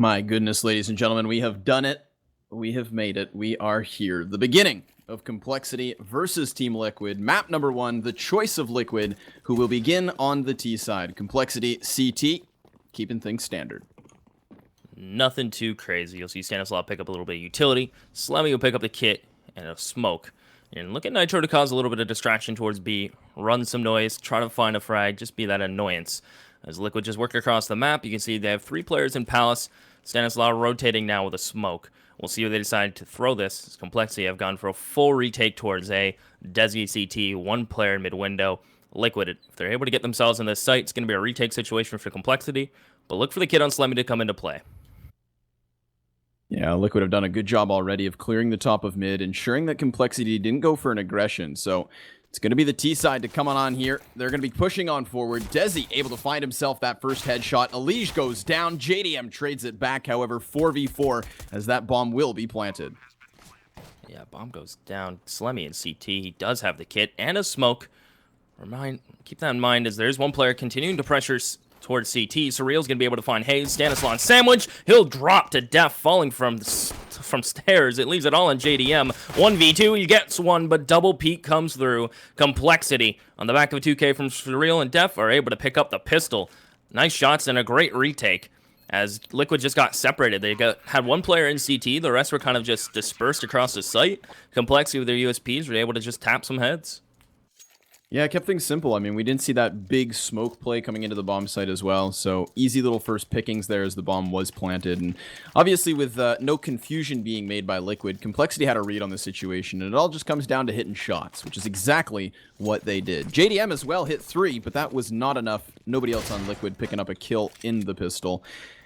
My goodness, ladies and gentlemen, we have done it. We have made it. We are here. The beginning of compLexity versus Team Liquid. Map number 1, the choice of Liquid, who will begin on the T side. compLexity CT, keeping things standard. Nothing too crazy. You'll see Stanislaw pick up a little bit of utility. Slemmy will pick up the kit and a smoke. And look at Nitro to cause a little bit of distraction towards B. Run some noise, try to find a frag, just be that annoyance. As Liquid just work across the map, you can see they have 3 players in Palace. Stanislaw rotating now with a smoke. We'll see where they decide to throw this. As compLexity have gone for a full retake towards A. Desi CT, 1 player in mid-window. Liquid, if they're able to get themselves in this site, it's going to be a retake situation for compLexity. But look for the kid on Slemmy to come into play. Yeah, Liquid have done a good job already of clearing the top of mid, ensuring that compLexity didn't go for an aggression. So it's going to be the T side to come on here. They're going to be pushing on forward. Desi able to find himself that first headshot. Elige goes down. JDM trades it back, however, 4v4, as that bomb will be planted. Yeah, bomb goes down. Slemmy in CT. He does have the kit and a smoke. Keep that in mind as there's one player continuing to pressure towards CT. Surreal's going to be able to find Hayes. Stanislaw sandwich. He'll drop to death, falling from stairs. It leaves it all on JDM. 1v2, he gets one, but double peek comes through. compLexity on the back of a 2K from Surreal and Def are able to pick up the pistol. Nice shots and a great retake. As Liquid just got separated. They had 1 player in CT. The rest were kind of just dispersed across the site. compLexity with their USPs were able to just tap some heads. Yeah, it kept things simple. I mean, we didn't see that big smoke play coming into the bomb site as well, so easy little first pickings there as the bomb was planted. And obviously with no confusion being made by Liquid, compLexity had a read on the situation, and it all just comes down to hitting shots, which is exactly what they did. JDM as well hit 3, but that was not enough. Nobody else on Liquid picking up a kill in the pistol.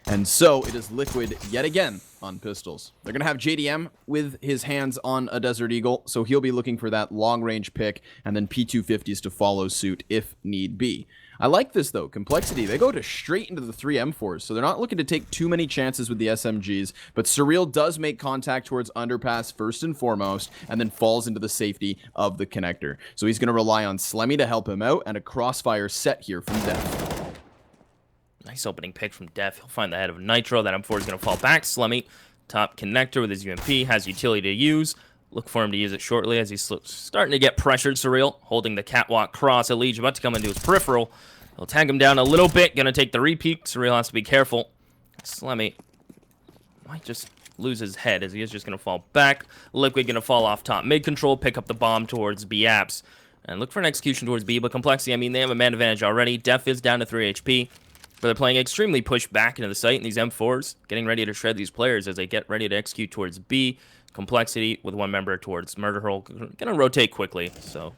And so it is Liquid yet again on pistols. They're going to have JDM with his hands on a Desert Eagle, so he'll be looking for that long-range pick, and then P250s to follow suit if need be. I like this, though. compLexity, they go straight into the 3 M4s, so they're not looking to take too many chances with the SMGs, but Surreal does make contact towards Underpass first and foremost, and then falls into the safety of the connector. So he's going to rely on Slemmy to help him out, and a crossfire set here from Def. Nice opening pick from Def. He'll find the head of Nitro. That M4 is going to fall back. Slemmy, top connector with his UMP, has utility to use. Look for him to use it shortly as he's starting to get pressured. Surreal holding the catwalk cross. Elige about to come into his peripheral. He'll tag him down a little bit. Going to take the repeat. Surreal has to be careful. Slemmy might just lose his head as he is just going to fall back. Liquid going to fall off top mid control. Pick up the bomb towards B apps. And look for an execution towards B. But compLexity, I mean, they have a man advantage already. Def is down to 3 HP. But they're playing extremely pushed back into the site, and these M4s getting ready to shred these players as they get ready to execute towards B. compLexity with 1 member towards Murder Hole. Gonna rotate quickly, so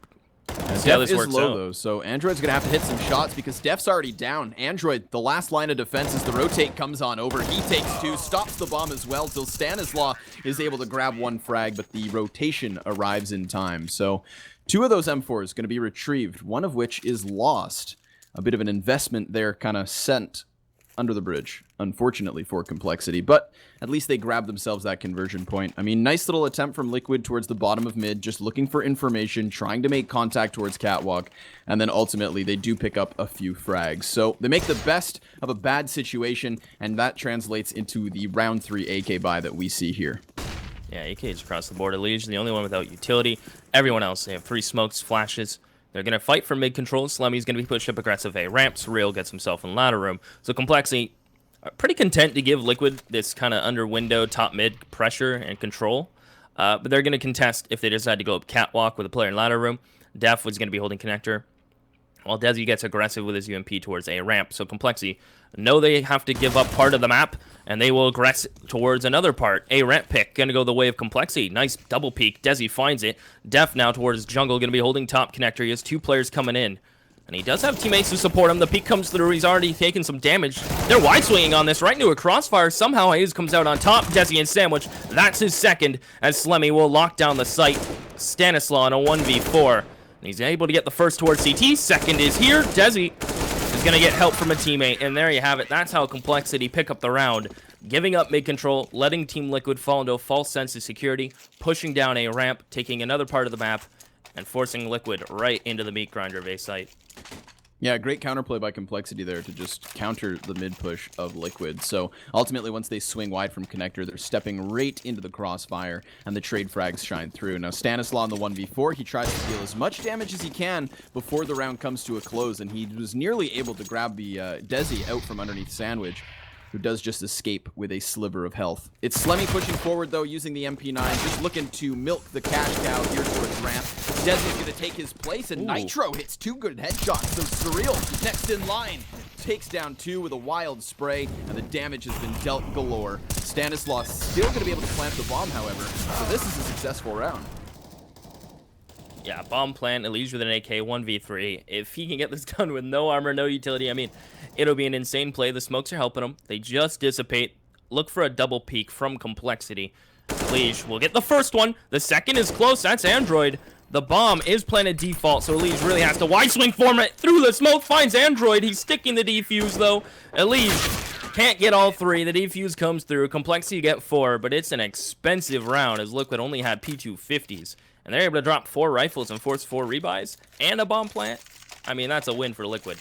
see how this works low, out. though, so Android's gonna have to hit some shots because Def's already down. Android, the last line of defense as the rotate comes on over. He takes 2, stops the bomb as well till Stanislaw is able to grab 1 frag, but the rotation arrives in time. So 2 of those M4s gonna be retrieved, one of which is lost. A bit of an investment there kind of sent under the bridge, unfortunately, for compLexity. But at least they grabbed themselves that conversion point. I mean, nice little attempt from Liquid towards the bottom of mid, just looking for information, trying to make contact towards catwalk. And then ultimately, they do pick up a few frags. So they make the best of a bad situation, and that translates into the round 3 AK buy that we see here. Yeah, AK's across the board. Elige, the only one without utility. Everyone else, they have 3 smokes, flashes. They're going to fight for mid-control. Slemmy's going to be pushed up aggressive A ramp. Surreal gets himself in ladder room. So compLexity are pretty content to give Liquid this kind of under-window, top-mid pressure and control. But they're going to contest if they decide to go up catwalk with a player in ladder room. Def was going to be holding connector, while Desi gets aggressive with his UMP towards A ramp. So compLexity know they have to give up part of the map, and they will aggress towards another part. A ramp pick, going to go the way of compLexity. Nice double peek. Desi finds it. Def now towards jungle, going to be holding top connector. He has 2 players coming in, and he does have teammates to support him. The peek comes through. He's already taken some damage. They're wide swinging on this right into a crossfire. Somehow Hayes comes out on top. Desi and Sandwich. That's his second, as Slemmy will lock down the site. Stanislaw in a 1v4. And he's able to get the first towards CT. Second is here. Desi is going to get help from a teammate. And there you have it. That's how compLexity pick up the round. Giving up mid-control, letting Team Liquid fall into a false sense of security, pushing down a ramp, taking another part of the map, and forcing Liquid right into the meat grinder base site. Yeah, great counterplay by compLexity there to just counter the mid push of Liquid. So ultimately, once they swing wide from connector, they're stepping right into the crossfire, and the trade frags shine through. Now, Stanislaw in the 1v4, he tries to deal as much damage as he can before the round comes to a close, and he was nearly able to grab the Desi out from underneath Sandwich, who does just escape with a sliver of health. It's Slemmy pushing forward, though, using the MP9, just looking to milk the cash cow here towards ramp. Desi's going to take his place, and Nitro hits 2 good headshots. So Surreal, next in line, takes down 2 with a wild spray, and the damage has been dealt galore. Stanislaw still going to be able to plant the bomb, however, so this is a successful round. Yeah, bomb plant, Elige with an AK, 1v3. If he can get this done with no armor, no utility, I mean, it'll be an insane play. The smokes are helping him. They just dissipate. Look for a double peek from compLexity. Elige will get the first one. The second is close. That's Android. The bomb is planted default, so Elige really has to wide swing form it through the smoke. Finds Android. He's sticking the defuse, though. Elige can't get all 3. The defuse comes through. compLexity get 4, but it's an expensive round as Liquid only had P250s. And they're able to drop 4 rifles and force 4 rebuys and a bomb plant. I mean, that's a win for Liquid.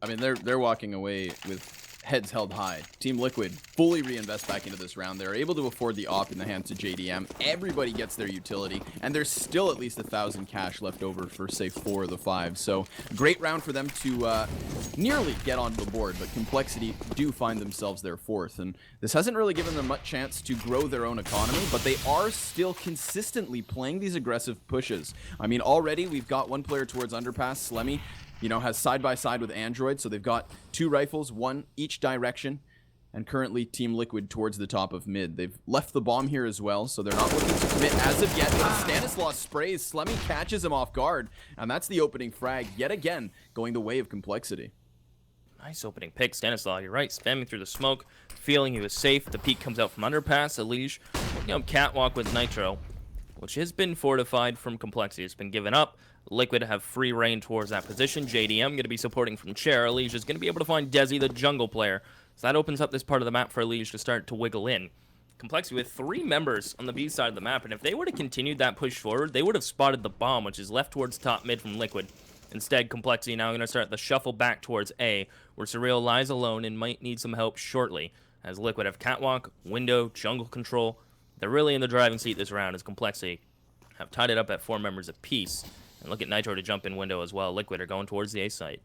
I mean, they're walking away with heads held high. Team Liquid fully reinvest back into this round. They're able to afford the op in the hands of JDM. Everybody gets their utility, and there's still at least 1,000 cash left over for, say, 4 of the 5. So, great round for them to nearly get onto the board, but compLexity do find themselves their 4th, and this hasn't really given them much chance to grow their own economy, but they are still consistently playing these aggressive pushes. I mean, already we've got one player towards underpass, Slemmy, you know, has side-by-side with Android, so they've got 2 rifles, 1 each direction, and currently Team Liquid towards the top of mid. They've left the bomb here as well, so they're not looking to commit as of yet, but Stanislaw sprays, Slemmy catches him off guard, and that's the opening frag, yet again, going the way of compLexity. Nice opening pick, Stanislaw, you're right, spamming through the smoke, feeling he was safe. The peek comes out from underpass, Elige, looking up catwalk with Nitro, which has been fortified from compLexity. It's been given up. Liquid have free reign towards that position. JDM going to be supporting from chair. Elige is going to be able to find Desi, the jungle player. So that opens up this part of the map for Elige to start to wiggle in. compLexity with 3 members on the B side of the map, and if they would have continued that push forward, they would have spotted the bomb, which is left towards top mid from Liquid. Instead, compLexity now going to start the shuffle back towards A, where Surreal lies alone and might need some help shortly, as Liquid have catwalk, window, jungle control. They're really in the driving seat this round, as compLexity have tied it up at 4 members apiece. And look at Nitro to jump in window as well. Liquid are going towards the A site.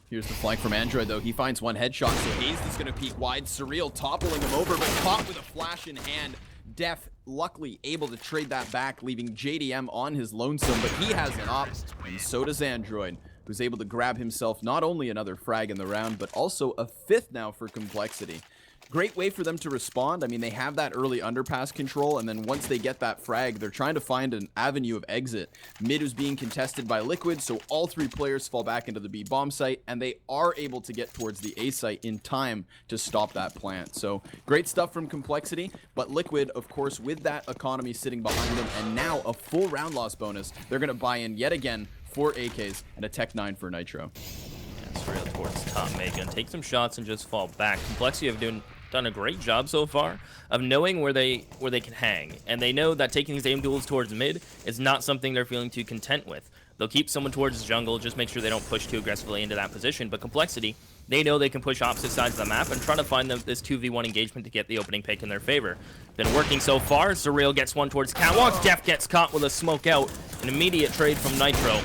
Here's the flank from Android, though. He finds 1 headshot, so Hayes is going to peek wide. Surreal toppling him over, but caught with a flash in hand. Def, luckily, able to trade that back, leaving JDM on his lonesome, but he has an op, and so does Android, who's able to grab himself not only another frag in the round, but also a 5th now for compLexity. Great way for them to respond. I mean, they have that early underpass control, and then once they get that frag, they're trying to find an avenue of exit. Mid is being contested by Liquid, so all 3 players fall back into the B bomb site, and they are able to get towards the A site in time to stop that plant. So, great stuff from compLexity, but Liquid, of course, with that economy sitting behind them, and now a full round loss bonus, they're going to buy in yet again 4 AKs and a Tech 9 for Nitro. Yeah, Surreal towards top mid, gonna take some shots and just fall back. compLexity have done a great job so far of knowing where they can hang, and they know that taking these aim duels towards mid is not something they're feeling too content with. They'll keep someone towards jungle, just make sure they don't push too aggressively into that position, but compLexity, they know they can push opposite sides of the map and try to find this 2v1 engagement to get the opening pick in their favor. Been working so far. Surreal gets one towards catwalk, Def gets caught with a smoke out, an immediate trade from Nitro,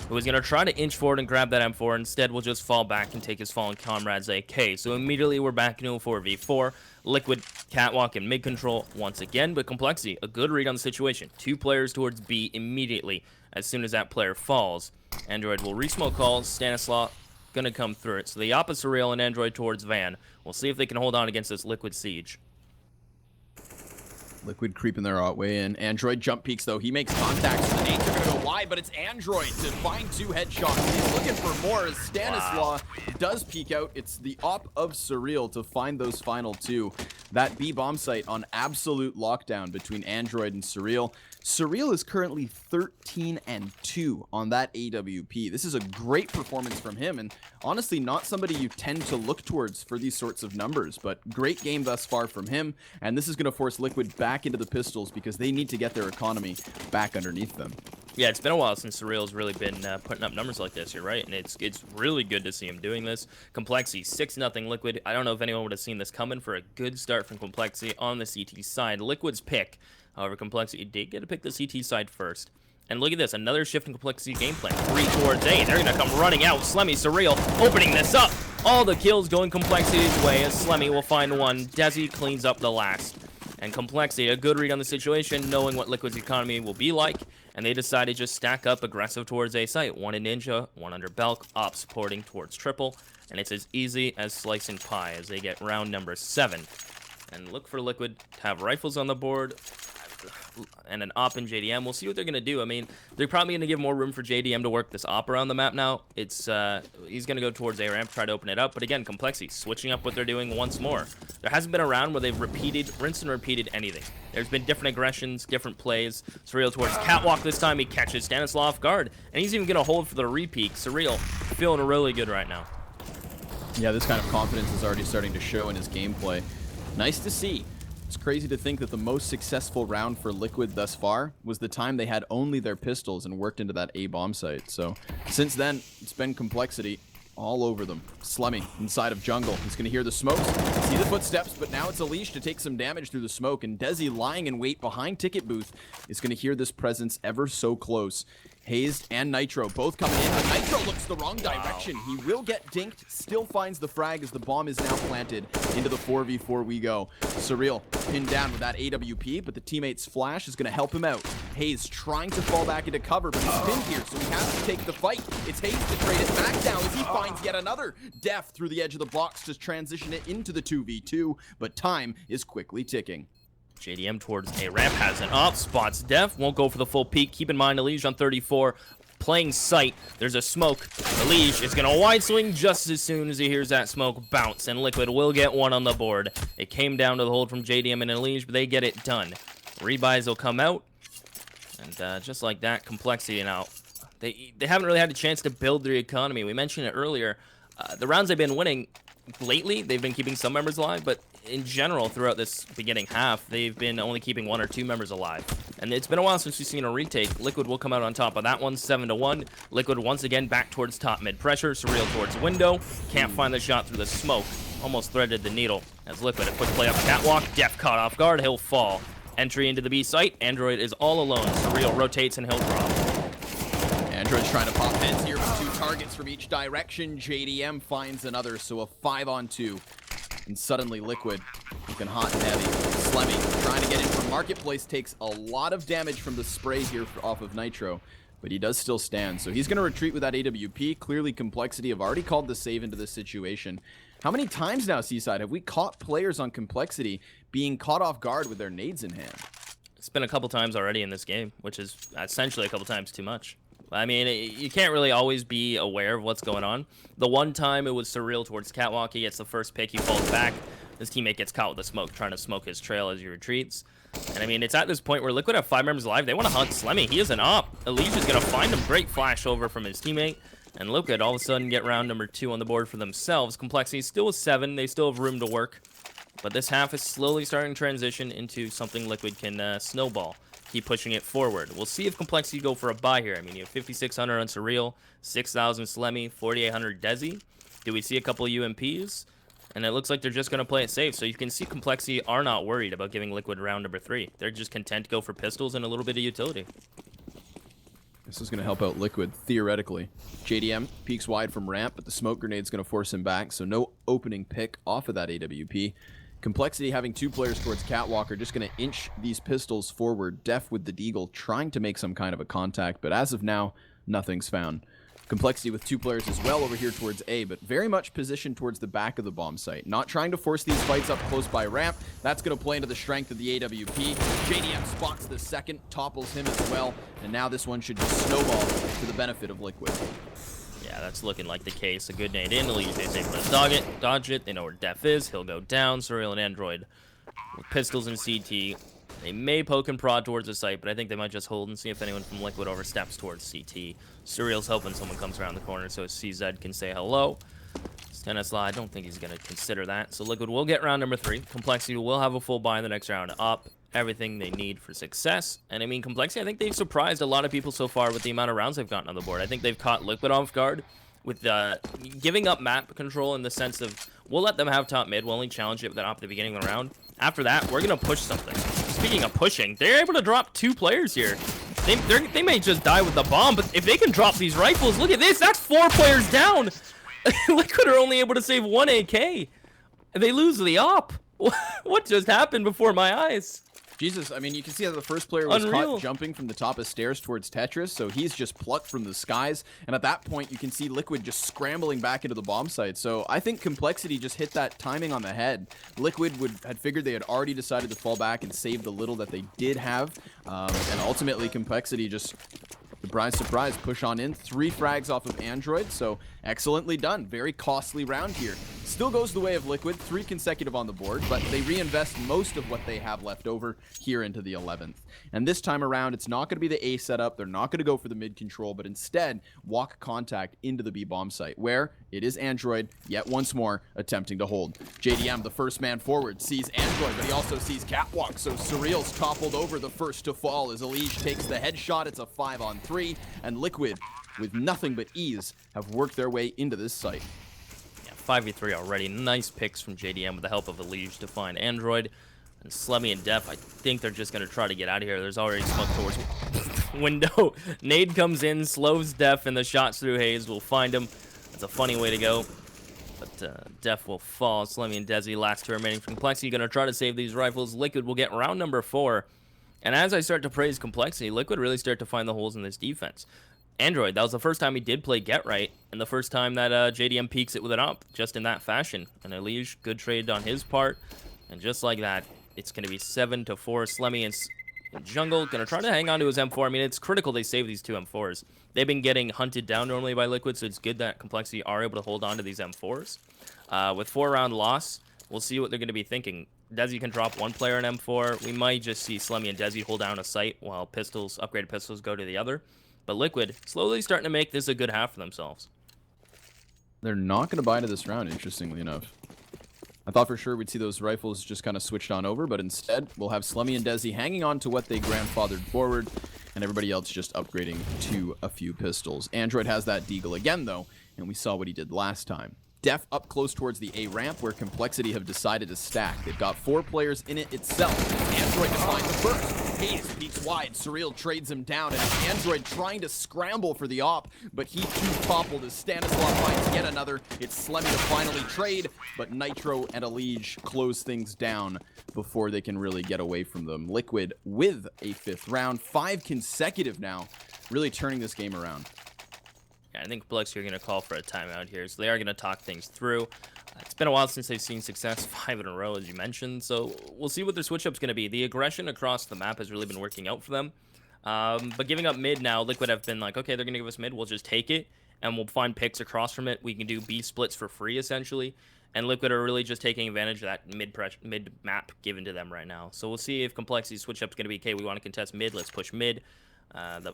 who was going to try to inch forward and grab that M4. Instead, will just fall back and take his fallen comrade's AK. So immediately, we're back into a 4v4. Liquid, catwalk, and mid control once again. But compLexity, a good read on the situation. 2 players towards B immediately as soon as that player falls. Android will resmoke calls. Stanislaw going to come through it. So the opposite rail and Android towards Van. We'll see if they can hold on against this Liquid siege. Liquid creeping their way in. Android jump peeks, though. He makes contacts. The nades are going to go wide, but it's Android to find 2 headshots. He's looking for more as Stanislaw does peek out. It's the op of Surreal to find those final 2. That B bomb site on absolute lockdown between Android and Surreal. Surreal is currently 13-2 on that AWP. This is a great performance from him, and honestly, not somebody you tend to look towards for these sorts of numbers, but great game thus far from him, and this is going to force Liquid back into the pistols because they need to get their economy back underneath them. Yeah, it's been a while since Surreal's really been putting up numbers like this. You're right, and it's really good to see him doing this. complexity 6-0 Liquid. I don't know if anyone would have seen this coming for a good start from complexity on the CT side. Liquid's pick, however, complexity did get to pick the CT side first. And look at this, another shift in complexity game plan. 3 towards A. They're going to come running out. Slemmy, Surreal, opening this up. All the kills going complexity's way as Slemmy will find one. Desi cleans up the last. And complexity, a good read on the situation, knowing what Liquid's economy will be like. And they decided to just stack up aggressive towards A site. One in Ninja, one under Belk, op supporting towards Triple. And it's as easy as slicing pie as they get round number 7. And look for Liquid to have rifles on the board and an op in JDM. We'll see what they're going to do. I mean, they're probably going to give more room for JDM to work this op around the map now. It's he's going to go towards A ramp, try to open it up. But again, complexity, switching up what they're doing once more. There hasn't been a round where they've rinsed and repeated anything. There's been different aggressions, different plays. Surreal towards Catwalk this time. He catches Stanislaw off guard. And he's even going to hold for the repeat. Surreal feeling really good right now. Yeah, this kind of confidence is already starting to show in his gameplay. Nice to see. It's crazy to think that the most successful round for Liquid thus far was the time they had only their pistols and worked into that A bomb site. So since then, it's been complexity all over them. Slemmy inside of jungle. He's going to hear the smokes, see the footsteps, but now it's Unleash to take some damage through the smoke. And Desi lying in wait behind Ticket Booth is going to hear this presence ever so close. Hazed and Nitro both coming in, but Nitro looks the wrong direction. He will get dinked, still finds the frag as the bomb is now planted. Into the 4v4 we go. Surreal pinned down with that AWP, but the teammate's flash is going to help him out. Hayes trying to fall back into cover, but he's pinned here, so he has to take the fight. It's Hayes to trade it back down as he finds yet another Def through the edge of the box to transition it into the 2v2, but time is quickly ticking. JDM towards A ramp, has an up, spots Def, won't go for the full peak. Keep in mind, Elige on 34, playing sight. There's a smoke. Elige is going to wide swing just as soon as he hears that smoke bounce, and Liquid will get one on the board. It came down to the hold from JDM and Elige, but they get it done. Rebuys will come out, and just like that, complexity now. They haven't really had a chance to build their economy. We mentioned it earlier. The rounds they've been winning lately, they've been keeping some members alive, but in general, throughout this beginning half, they've been only keeping 1 or 2 members alive. And it's been a while since we've seen a retake. Liquid will come out on top of that one, 7-1. Liquid once again back towards top mid pressure. Surreal towards window. Can't find the shot through the smoke. Almost threaded the needle. As Liquid, a quick play up Catwalk. Def caught off guard. He'll fall. Entry into the B site. Android is all alone. Surreal rotates and he'll drop. Android's trying to pop heads here with 2 targets from each direction. JDM finds another, so a 5-on-2. And suddenly Liquid looking hot and heavy. Slemmy trying to get in from Marketplace, takes a lot of damage from the spray here off of Nitro, but he does still stand. So he's going to retreat with that AWP. Clearly complexity have already called the save into this situation. How many times now, Seaside, have we caught players on complexity being caught off guard with their nades in hand? It's been a couple times already in this game, which is essentially a couple times too much. I mean, you can't really always be aware of what's going on. The one time it was Surreal towards Catwalk, he gets the first pick, he falls back. His teammate gets caught with the smoke, trying to smoke his trail as he retreats. And I mean, it's at this point where Liquid have 5 members alive. They want to hunt Slemmy. He is an op. Elige is going to find him. Great flash over from his teammate. And Liquid all of a sudden get round number 2 on the board for themselves. Complexity still is 7. They still have room to work. But this half is slowly starting to transition into something Liquid can snowball. Keep pushing it forward. We'll see if complexity go for a buy here. I mean, you have 5,600 on Surreal, 6,000 Slemmy, 4,800 Desi. Do we see a couple of UMPs? And it looks like they're just going to play it safe. So you can see complexity are not worried about giving Liquid round number 3. They're just content to go for pistols and a little bit of utility. This is going to help out Liquid, theoretically. JDM peeks wide from ramp, but the smoke grenade's going to force him back, so no opening pick off of that AWP. Complexity having 2 players towards Catwalk are just going to inch these pistols forward. Def with the Deagle trying to make some kind of a contact, but as of now, nothing's found. Complexity with 2 players as well over here towards A, but very much positioned towards the back of the bomb site. Not trying to force these fights up close by ramp. That's going to play into the strength of the AWP. JDM spots the second, topples him as well, and now this one should just snowball to the benefit of Liquid. Yeah, that's looking like the case. A good nade in. Elige is able to dodge it. They know where Def is. He'll go down. Surreal and Android with pistols and CT. They may poke and prod towards the site, but I think they might just hold and see if anyone from Liquid oversteps towards CT. Surreal's hoping someone comes around the corner so CZ can say hello. Stanislaw, I don't think he's going to consider that. So Liquid will get round number 3. Complexity will have a full buy in the next round. Up, everything they need for success. And I mean, compLexity, I think they've surprised a lot of people so far with the amount of rounds they've gotten on the board. I think they've caught Liquid off guard with giving up map control in the sense of, we'll let them have top mid, we'll only challenge it with that op at the beginning of the round. After that, we're going to push something. Speaking of pushing, they're able to drop 2 players here. They may just die with the bomb, but if they can drop these rifles, look at this, that's 4 players down. Liquid are only able to save 1 AK. They lose the op. What just happened before my eyes? Jesus, I mean, you can see how the first player was Unreal. caught jumping from the top of stairs towards Tetris, so he's just plucked from the skies, and at that point, you can see Liquid just scrambling back into the bomb site, so I think compLexity just hit that timing on the head. Liquid had figured they had already decided to fall back and save the little that they did have, and ultimately, compLexity just, surprise, surprise, push on in. 3 frags off of Android, so excellently done. Very costly round here. Still goes the way of Liquid, 3 consecutive on the board, but they reinvest most of what they have left over here into the 11th. And this time around, it's not going to be the A setup. They're not going to go for the mid control, but instead walk contact into the B bomb site, where it is Android, yet once more, attempting to hold. JDM, the first man forward, sees Android, but he also sees Catwalk, so Surreal's toppled over, the first to fall as Elige takes the headshot. It's a 5-on-3, and Liquid, with nothing but ease, have worked their way into this site. 5v3 already. Nice picks from JDM with the help of Elige to find Android. And Slemmy and Def, I think they're just going to try to get out of here. There's already smoke towards window. Nade comes in, slows Def, and the shots through Haze will find him. That's a funny way to go. But Def will fall. Slemmy and Desi, last 2 remaining from compLexity, going to try to save these rifles. Liquid will get round number 4. And as I start to praise compLexity, Liquid really start to find the holes in this defense. Android, that was the first time he did play Get Right, and the first time that JDM peeks it with an up, just in that fashion. And Elige, good trade on his part, and just like that, it's going to be 7-4. Slemmy in jungle, going to try to hang on to his M4. I mean, it's critical they save these 2 M4s. They've been getting hunted down normally by Liquid, so it's good that compLexity are able to hold on to these M4s. With 4-round loss, we'll see what they're going to be thinking. Desi can drop 1 player in M4. We might just see Slemmy and Desi hold down a site while pistols, upgraded pistols, go to the other. But Liquid slowly starting to make this a good half for themselves. They're not going to buy into this round, interestingly enough. I thought for sure we'd see those rifles just kind of switched on over, but instead we'll have Slemmy and Desi hanging on to what they grandfathered forward, and everybody else just upgrading to a few pistols. Android has that deagle again, though, and we saw what he did last time. Def up close towards the A ramp, where compLexity have decided to stack. They've got 4 players in it itself. Android to find the first. Haze peeks wide. Surreal trades him down, and Android trying to scramble for the op, but he too toppled as Stanislav finds yet another. It's Slemmy to finally trade, but Nitro and Elige close things down before they can really get away from them. Liquid with a 5th round, 5 consecutive now, really turning this game around. Yeah, I think compLexity are going to call for a timeout here, so they are going to talk things through. It's been a while since they've seen success, 5 in a row, as you mentioned, so we'll see what their switch-up's going to be. The aggression across the map has really been working out for them, but giving up mid now, Liquid have been like, okay, they're going to give us mid, we'll just take it, and we'll find picks across from it. We can do B splits for free, essentially, and Liquid are really just taking advantage of that mid-map given to them right now. So we'll see if compLexity's switch-up's going to be, okay, we want to contest mid, let's push mid.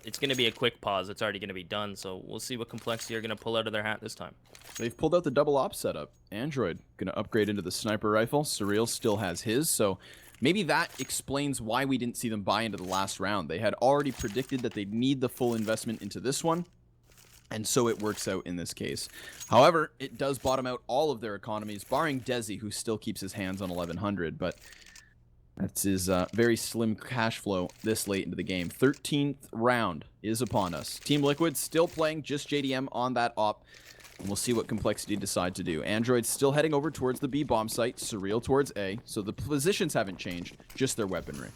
It's going to be a quick pause. It's already going to be done, so we'll see what compLexity are going to pull out of their hat this time. They've pulled out the double op setup. Android going to upgrade into the sniper rifle. Surreal still has his, so maybe that explains why we didn't see them buy into the last round. They had already predicted that they'd need the full investment into this one, and so it works out in this case. However, it does bottom out all of their economies, barring Desi, who still keeps his hands on 1100, but that's his very slim cash flow this late into the game. 13th round is upon us. Team Liquid still playing just JDM on that op. And we'll see what compLexity decide to do. Android's still heading over towards the B bomb site. Surreal towards A. So the positions haven't changed, just their weaponry.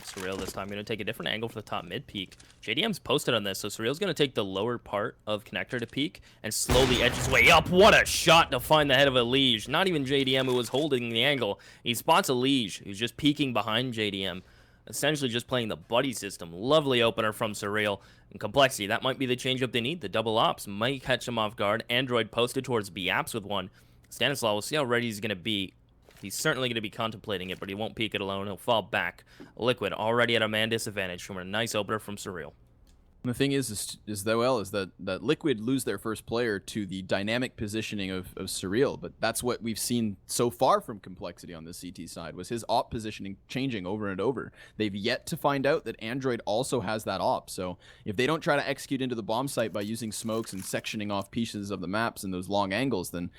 Surreal this time going to take a different angle for the top mid peak. JDM's posted on this, so Surreal's going to take the lower part of connector to peak and slowly edge his way up. What a shot to find the head of Elige. Not even JDM who was holding the angle. He spots Elige, who's just peeking behind JDM. Essentially just playing the buddy system. Lovely opener from Surreal. And compLexity, that might be the change-up they need. The double ops might catch him off guard. Android posted towards B apps with one. Stanislav, we'll see how ready he's going to be. He's certainly going to be contemplating it, but he won't peek it alone. He'll fall back. Liquid already at a man disadvantage from a nice opener from Surreal. The thing is that Liquid lose their first player to the dynamic positioning of Surreal, but that's what we've seen so far from compLexity on the CT side, was his op positioning changing over and over. They've yet to find out that Android also has that op, so if they don't try to execute into the bomb site by using smokes and sectioning off pieces of the maps in those long angles, then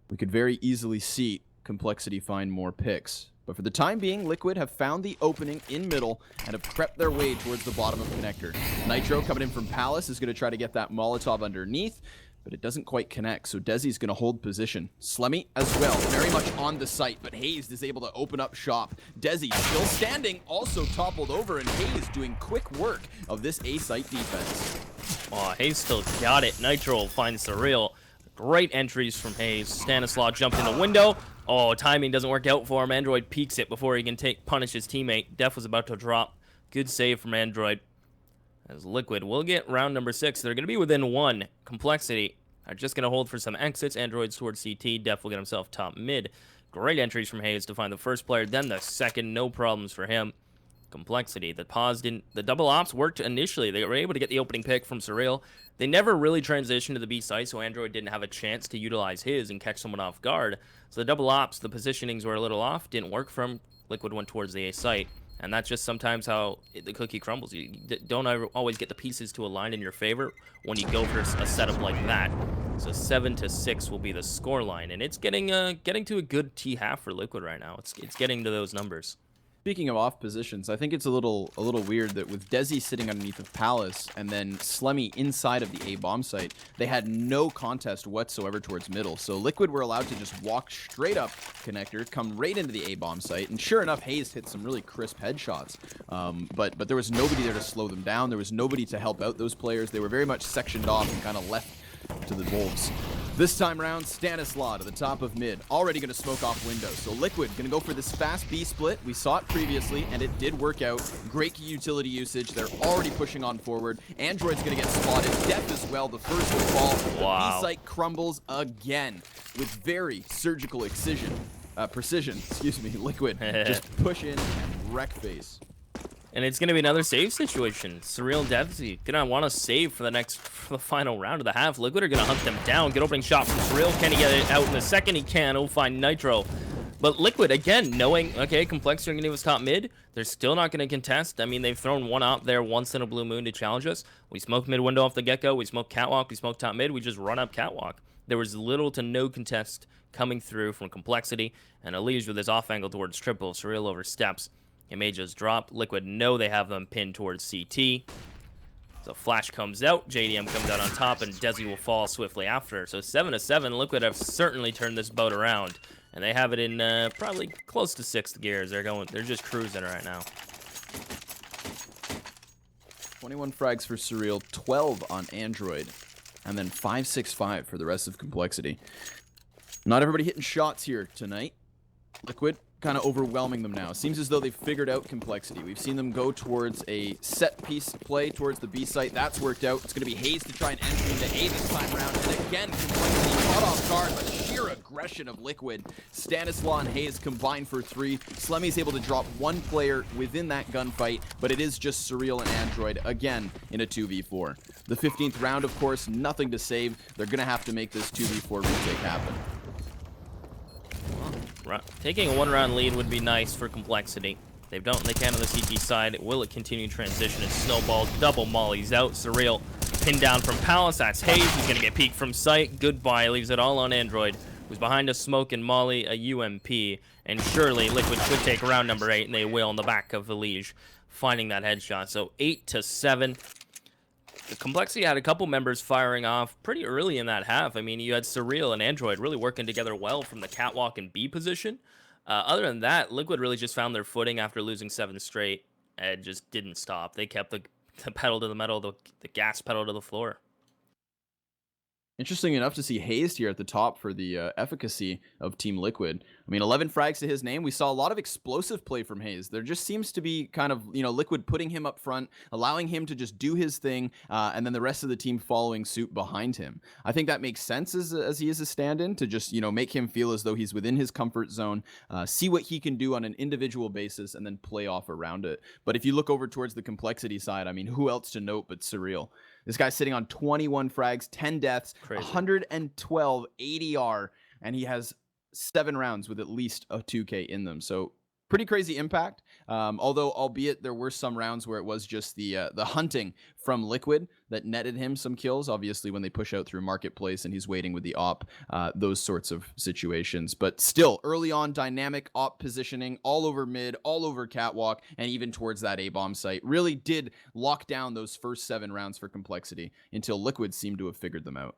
we could very easily see compLexity find more picks. But for the time being, Liquid have found the opening in middle and have crept their way towards the bottom of Connector. Nitro coming in from Palace is going to try to get that Molotov underneath, but it doesn't quite connect, so Desi's going to hold position. Slemmy as well, very much on the site, but Hayes is able to open up shop. Desi still standing, also toppled over, and Hayes doing quick work of this A-site defense. Oh, Hayes still got it. Nitro finds the real. Great entries from Hayes. Stanislaw jumped in the window. Oh, timing doesn't work out for him. Android peeks it before he can punish his teammate. Def was about to drop. Good save from Android. As Liquid will get round number 6. They're going to be within 1. compLexity are just going to hold for some exits. Android's towards CT. Def will get himself top mid. Great entries from Hayes to find the first player, then the second. No problems for him. compLexity. The double ops worked initially. They were able to get the opening pick from Surreal. They never really transitioned to the B site, so Android didn't have a chance to utilize his and catch someone off guard. So the double ops, the positionings were a little off, didn't work from Liquid went towards the A site. And that's just sometimes how the cookie crumbles. You don't always get the pieces to align in your favor when you go for a setup like that. So 7-6 will be the score line, and it's getting to a good T half for Liquid right now. It's getting to those numbers. Speaking of off positions, I think it's a little weird that with Desi sitting underneath of Palace and then Slemmy inside of the A bomb site, they had no contest whatsoever towards middle. So Liquid were allowed to just walk straight up Connector, come right into the A bomb site, and sure enough, Hayes hit some really crisp headshots. But there was nobody there to slow them down. There was nobody to help out those players. They were very much sectioned off and kind of left to the wolves. This time round, Stanislaw to the top of mid, already going to smoke off windows. So Liquid going to go for this fast B split. We saw it previously, and it did work out. Great utility usage. They're already pushing on forward. Android's going to get spotted. Def as well, the first to fall. Wow. The B site crumbles again with very surgical precision. Excuse me, Liquid just push in and wreck face. And it's going to be another save situation. Surreal Desi going to want to save for the final round of the half. Liquid are going to hunt them down. Good opening shot from Surreal. Can he get it out in the second? He can. He'll find Nitro. But Liquid, again, knowing, okay, compLexity are going to give us top mid. They're still not going to contest. I mean, they've thrown one out there once in a blue moon to challenge us. We smoked mid window off the get-go. We smoked catwalk. We smoked top mid. We just run up catwalk. There was little to no contest coming through from compLexity. And Elige with his off angle towards triple. Surreal oversteps. It may just drop. Liquid know they have them pinned towards CT. So Flash comes out. JDM comes out on top, and Desi will fall swiftly after. So 7-7. Liquid have certainly turned this boat around, and they have it in probably close to 6th gears. They're just cruising right now. 21 frags for Surreal, 12 on Android, and then 5-6-5 for the rest of compLexity. Not everybody hitting shots here tonight. Liquid kind of overwhelming them now. Seems as though they've figured out compLexity. We've seen them go towards a set piece play towards the B site. That's worked out. It's going to be Hayes to try and enter into A this time around. And again, compLexity caught off guard by the sheer aggression of Liquid. Stanislaw and Hayes combine for 3. Slemmy's able to drop 1 player within that gunfight, but it is just Surreal and Android again in a 2v4. The 15th round, of course, nothing to save. They're going to have to make this 2v4 retake happen. Taking a 1-round lead would be nice for compLexity. They can on the CT side. Will it continue transition and snowball? Double mollies out. Surreal pinned down from Palace. That's Hayes. He's going to get peeked from sight. Goodbye. Leaves it all on Android, who's behind a smoke and molly, a UMP. And surely Liquid should take round number 8, and they will on the back of Elige, finding that headshot. So 8-7. The compLexity had a couple members firing off pretty early in that half. I mean, you had Surreal and Android really working together well from the catwalk and B position. Other than that, Liquid really just found their footing after losing 7 straight and just didn't stop. They kept the pedal to the metal, the gas pedal to the floor. Interesting enough to see Hazed here at the top for the efficacy of Team Liquid. I mean, 11 frags to his name. We saw a lot of explosive play from Hazed. There just seems to be kind of, Liquid putting him up front, allowing him to just do his thing, and then the rest of the team following suit behind him. I think that makes sense as he is a stand-in to just, make him feel as though he's within his comfort zone, see what he can do on an individual basis, and then play off around it. But if you look over towards the complexity side, I mean, who else to note but Surreal? This guy's sitting on 21 frags, 10 deaths, Crazy. 112 ADR, and he has 7 rounds with at least a 2K in them. So pretty crazy impact. Although, albeit there were some rounds where it was just the hunting from Liquid that netted him some kills. Obviously, when they push out through Marketplace and he's waiting with the op, those sorts of situations. But still, early on, dynamic op positioning all over mid, all over catwalk, and even towards that A-bomb site. Really did lock down those first 7 rounds for complexity until Liquid seemed to have figured them out.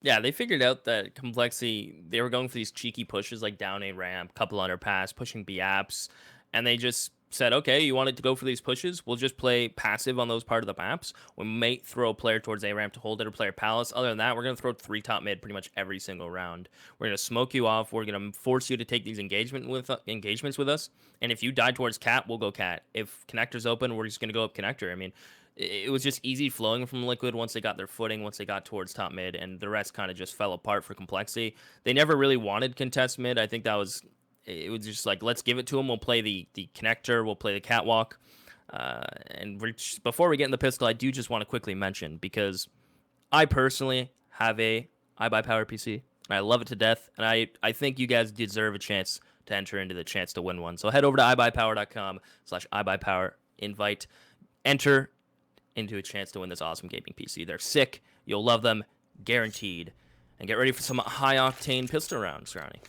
Yeah, they figured out that complexity, they were going for these cheeky pushes like down A ramp, couple underpass, pushing B apps, and they just said, okay, you wanted to go for these pushes? We'll just play passive on those part of the maps. We might throw a player towards A ramp to hold it or player palace. Other than that, we're going to throw 3 top mid pretty much every single round. We're going to smoke you off. We're going to force you to take these engagements with us. And if you die towards cat, we'll go cat. If connector's open, we're just going to go up connector. I mean, it was just easy flowing from Liquid once they got their footing, once they got towards top mid, and the rest kind of just fell apart for complexity. They never really wanted contest mid. I think it was just like, let's give it to them. We'll play the connector, we'll play the catwalk. Before we get in the pistol, I do just want to quickly mention, because I personally have a IBP PC, and I love it to death, and I think you guys deserve a chance to enter into the chance to win one. So head over to iBuyPower.com/iBuyPower, invite, enter into a chance to win this awesome gaming PC. They're sick. You'll love them, guaranteed. And get ready for some high-octane pistol rounds, Ronnie.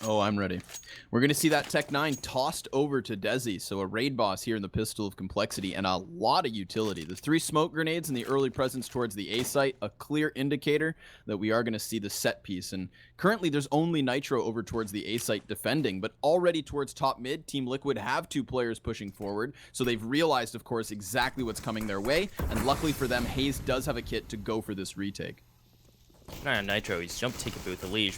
Oh, I'm ready. We're going to see that Tech 9 tossed over to Desi, so a raid boss here in the Pistol of Complexity, and a lot of utility. The 3 smoke grenades and the early presence towards the A site, a clear indicator that we are going to see the set piece. And currently there's only Nitro over towards the A site defending, but already towards top mid, Team Liquid have 2 players pushing forward, so they've realized, of course, exactly what's coming their way, and luckily for them, Hayes does have a kit to go for this retake. Nitro, he's jump ticket booth, the Liege.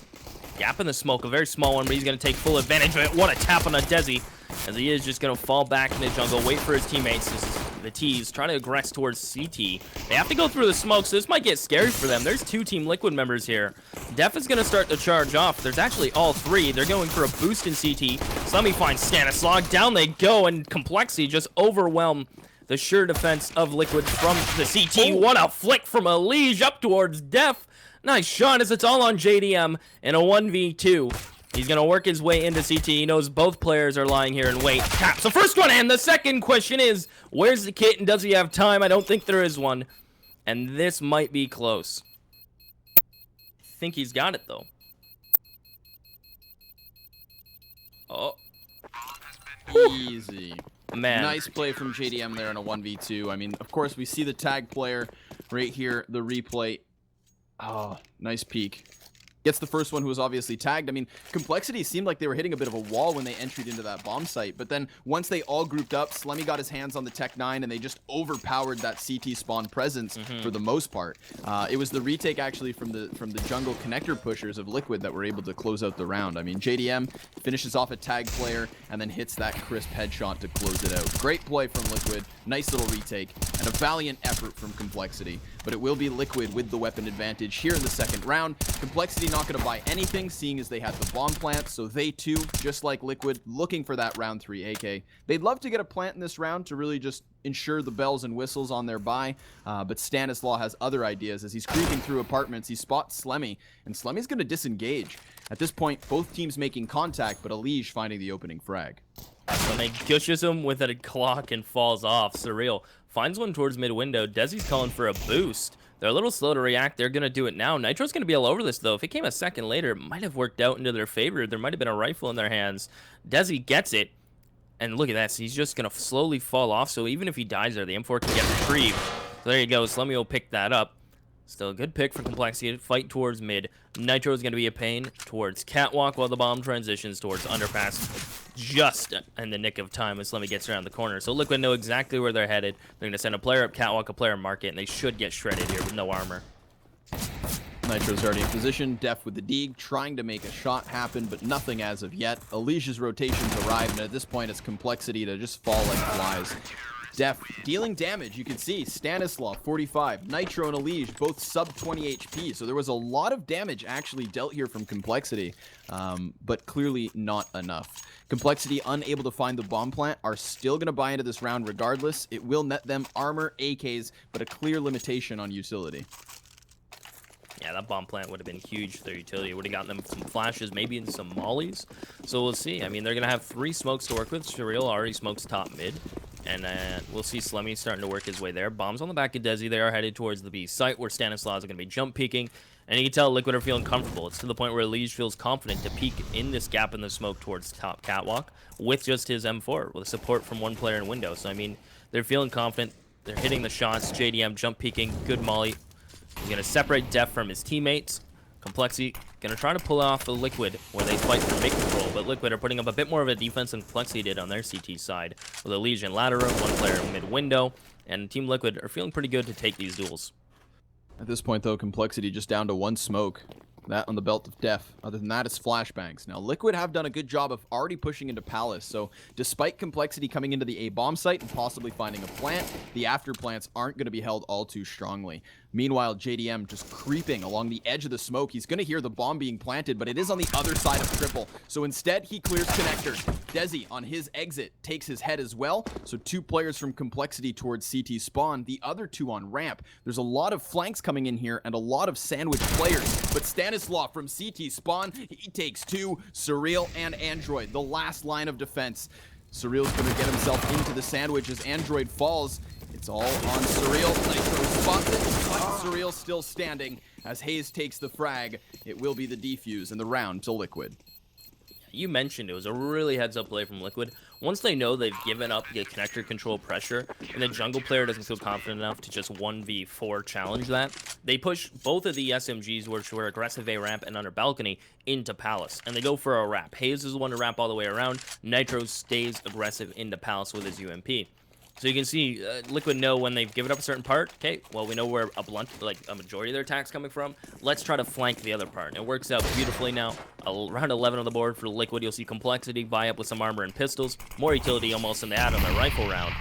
Gap in the smoke, a very small one, but he's going to take full advantage of it. What a tap on a Desi, as he is just going to fall back in the jungle, wait for his teammates. This is the T's trying to aggress towards CT. They have to go through the smoke, so this might get scary for them. There's 2 Team Liquid members here. Def is going to start to charge off. There's actually all 3. They're going for a boost in CT. Slemmy finds Stanislaw. Down they go, and complexity just overwhelm the sure defense of Liquid from the CT. What a flick from a Liege up towards Def. Nice shot as it's all on JDM in a 1v2. He's going to work his way into CT. He knows both players are lying here and wait. Taps the first one, and the second question is, where's the kit and does he have time? I don't think there is one. And this might be close. I think he's got it, though. Oh. Easy. Man. Nice play from JDM there in a 1v2. I mean, of course, we see the tag player right here, the replay. Oh, nice peek. Gets the first one who was obviously tagged. I mean, complexity seemed like they were hitting a bit of a wall when they entered into that bomb site. But then once they all grouped up, Slemmy got his hands on the Tech 9 and they just overpowered that CT spawn presence for the most part. It was the retake actually from the jungle connector pushers of Liquid that were able to close out the round. I mean, JDM finishes off a tag player and then hits that crisp headshot to close it out. Great play from Liquid. Nice little retake and a valiant effort from Complexity. But it will be Liquid with the weapon advantage here in the second round. Complexity not going to buy anything, seeing as they had the bomb plant, so they too, just like Liquid, looking for that round 3 AK. They'd love to get a plant in this round to really just ensure the bells and whistles on their buy, but Stanislaw has other ideas. As he's creeping through apartments, he spots Slemmy, and Slemmy's going to disengage. At this point, both teams making contact, but Alige finding the opening frag. Slemmy gushes him with a clock and falls off. Surreal finds one towards mid window. Desi's calling for a boost. They're a little slow to react. They're going to do it now. Nitro's going to be all over this, though. If it came a second later, it might have worked out into their favor. There might have been a rifle in their hands. Desi gets it. And look at that. So he's just going to slowly fall off. So even if he dies there, the M4 can get retrieved. So there you go. Slemmy will pick that up. Still a good pick for Complexity to fight towards mid. Nitro is going to be a pain towards Catwalk while the bomb transitions towards Underpass. Just in the nick of time as Slemmy gets around the corner. So Liquid know exactly where they're headed. They're going to send a player up Catwalk, a player Market, and they should get shredded here with no armor. Nitro's already in position. Def with the Deeg, trying to make a shot happen, but nothing as of yet. Alicia's rotations arrive, and at this point, it's complexity to just fall like flies. Def dealing damage, you can see Stanislav 45, Nitro and Elige both sub 20 HP, so there was a lot of damage actually dealt here from complexity, but clearly not enough. Complexity, unable to find the bomb plant, are still going to buy into this round regardless. It will net them armor, AKs, but a clear limitation on utility. Yeah, that bomb plant would have been huge for their utility. It would have gotten them some flashes, maybe in some mollies. So we'll see. I mean, they're going to have 3 smokes to work with. Surreal already smokes top mid. And we'll see Slemmy starting to work his way there. Bombs on the back of Desi. They are headed towards the B site where Stanislaus are going to be jump peeking. And you can tell Liquid are feeling comfortable. It's to the point where Elige feels confident to peek in this gap in the smoke towards top catwalk with just his M4, with support from one player in window. So, I mean, they're feeling confident. They're hitting the shots. JDM jump peeking. Good molly. He's going to separate Def from his teammates. Complexity going to try to pull off the Liquid where they fight for mid control, but Liquid are putting up a bit more of a defense than Complexity did on their CT side. With a Legion ladder room, one player in mid window, and Team Liquid are feeling pretty good to take these duels. At this point, though, Complexity just down to 1 smoke. That on the belt of Def. Other than that, it's flashbangs. Now, Liquid have done a good job of already pushing into Palace, so despite Complexity coming into the A bomb site and possibly finding a plant, the after plants aren't going to be held all too strongly. Meanwhile, JDM just creeping along the edge of the smoke. He's going to hear the bomb being planted, but it is on the other side of triple. So instead, he clears connector. Desi, on his exit, takes his head as well. So 2 players from Complexity towards CT spawn, the other 2 on ramp. There's a lot of flanks coming in here and a lot of sandwich players, but Stanislav from CT spawn, he takes 2, Surreal and Android, the last line of defense. Surreal's going to get himself into the sandwich as Android falls. It's all on Surreal. Nitro spots it, but Surreal still standing as Hayes takes the frag. It will be the defuse and the round to Liquid. You mentioned it was a really heads-up play from Liquid. Once they know they've given up the connector control pressure, and the jungle player doesn't feel confident enough to just 1v4 challenge that, they push both of the SMGs, which were aggressive A ramp and under balcony, into Palace, and they go for a wrap. Hayes is the one to wrap all the way around. Nitro stays aggressive into Palace with his UMP. So you can see Liquid know when they've given up a certain part, okay, well, we know where a majority of their attack's coming from. Let's try to flank the other part. And it works out beautifully now. Round 11 on the board for Liquid. You'll see Complexity buy up with some armor and pistols. More utility almost than they had on their rifle round.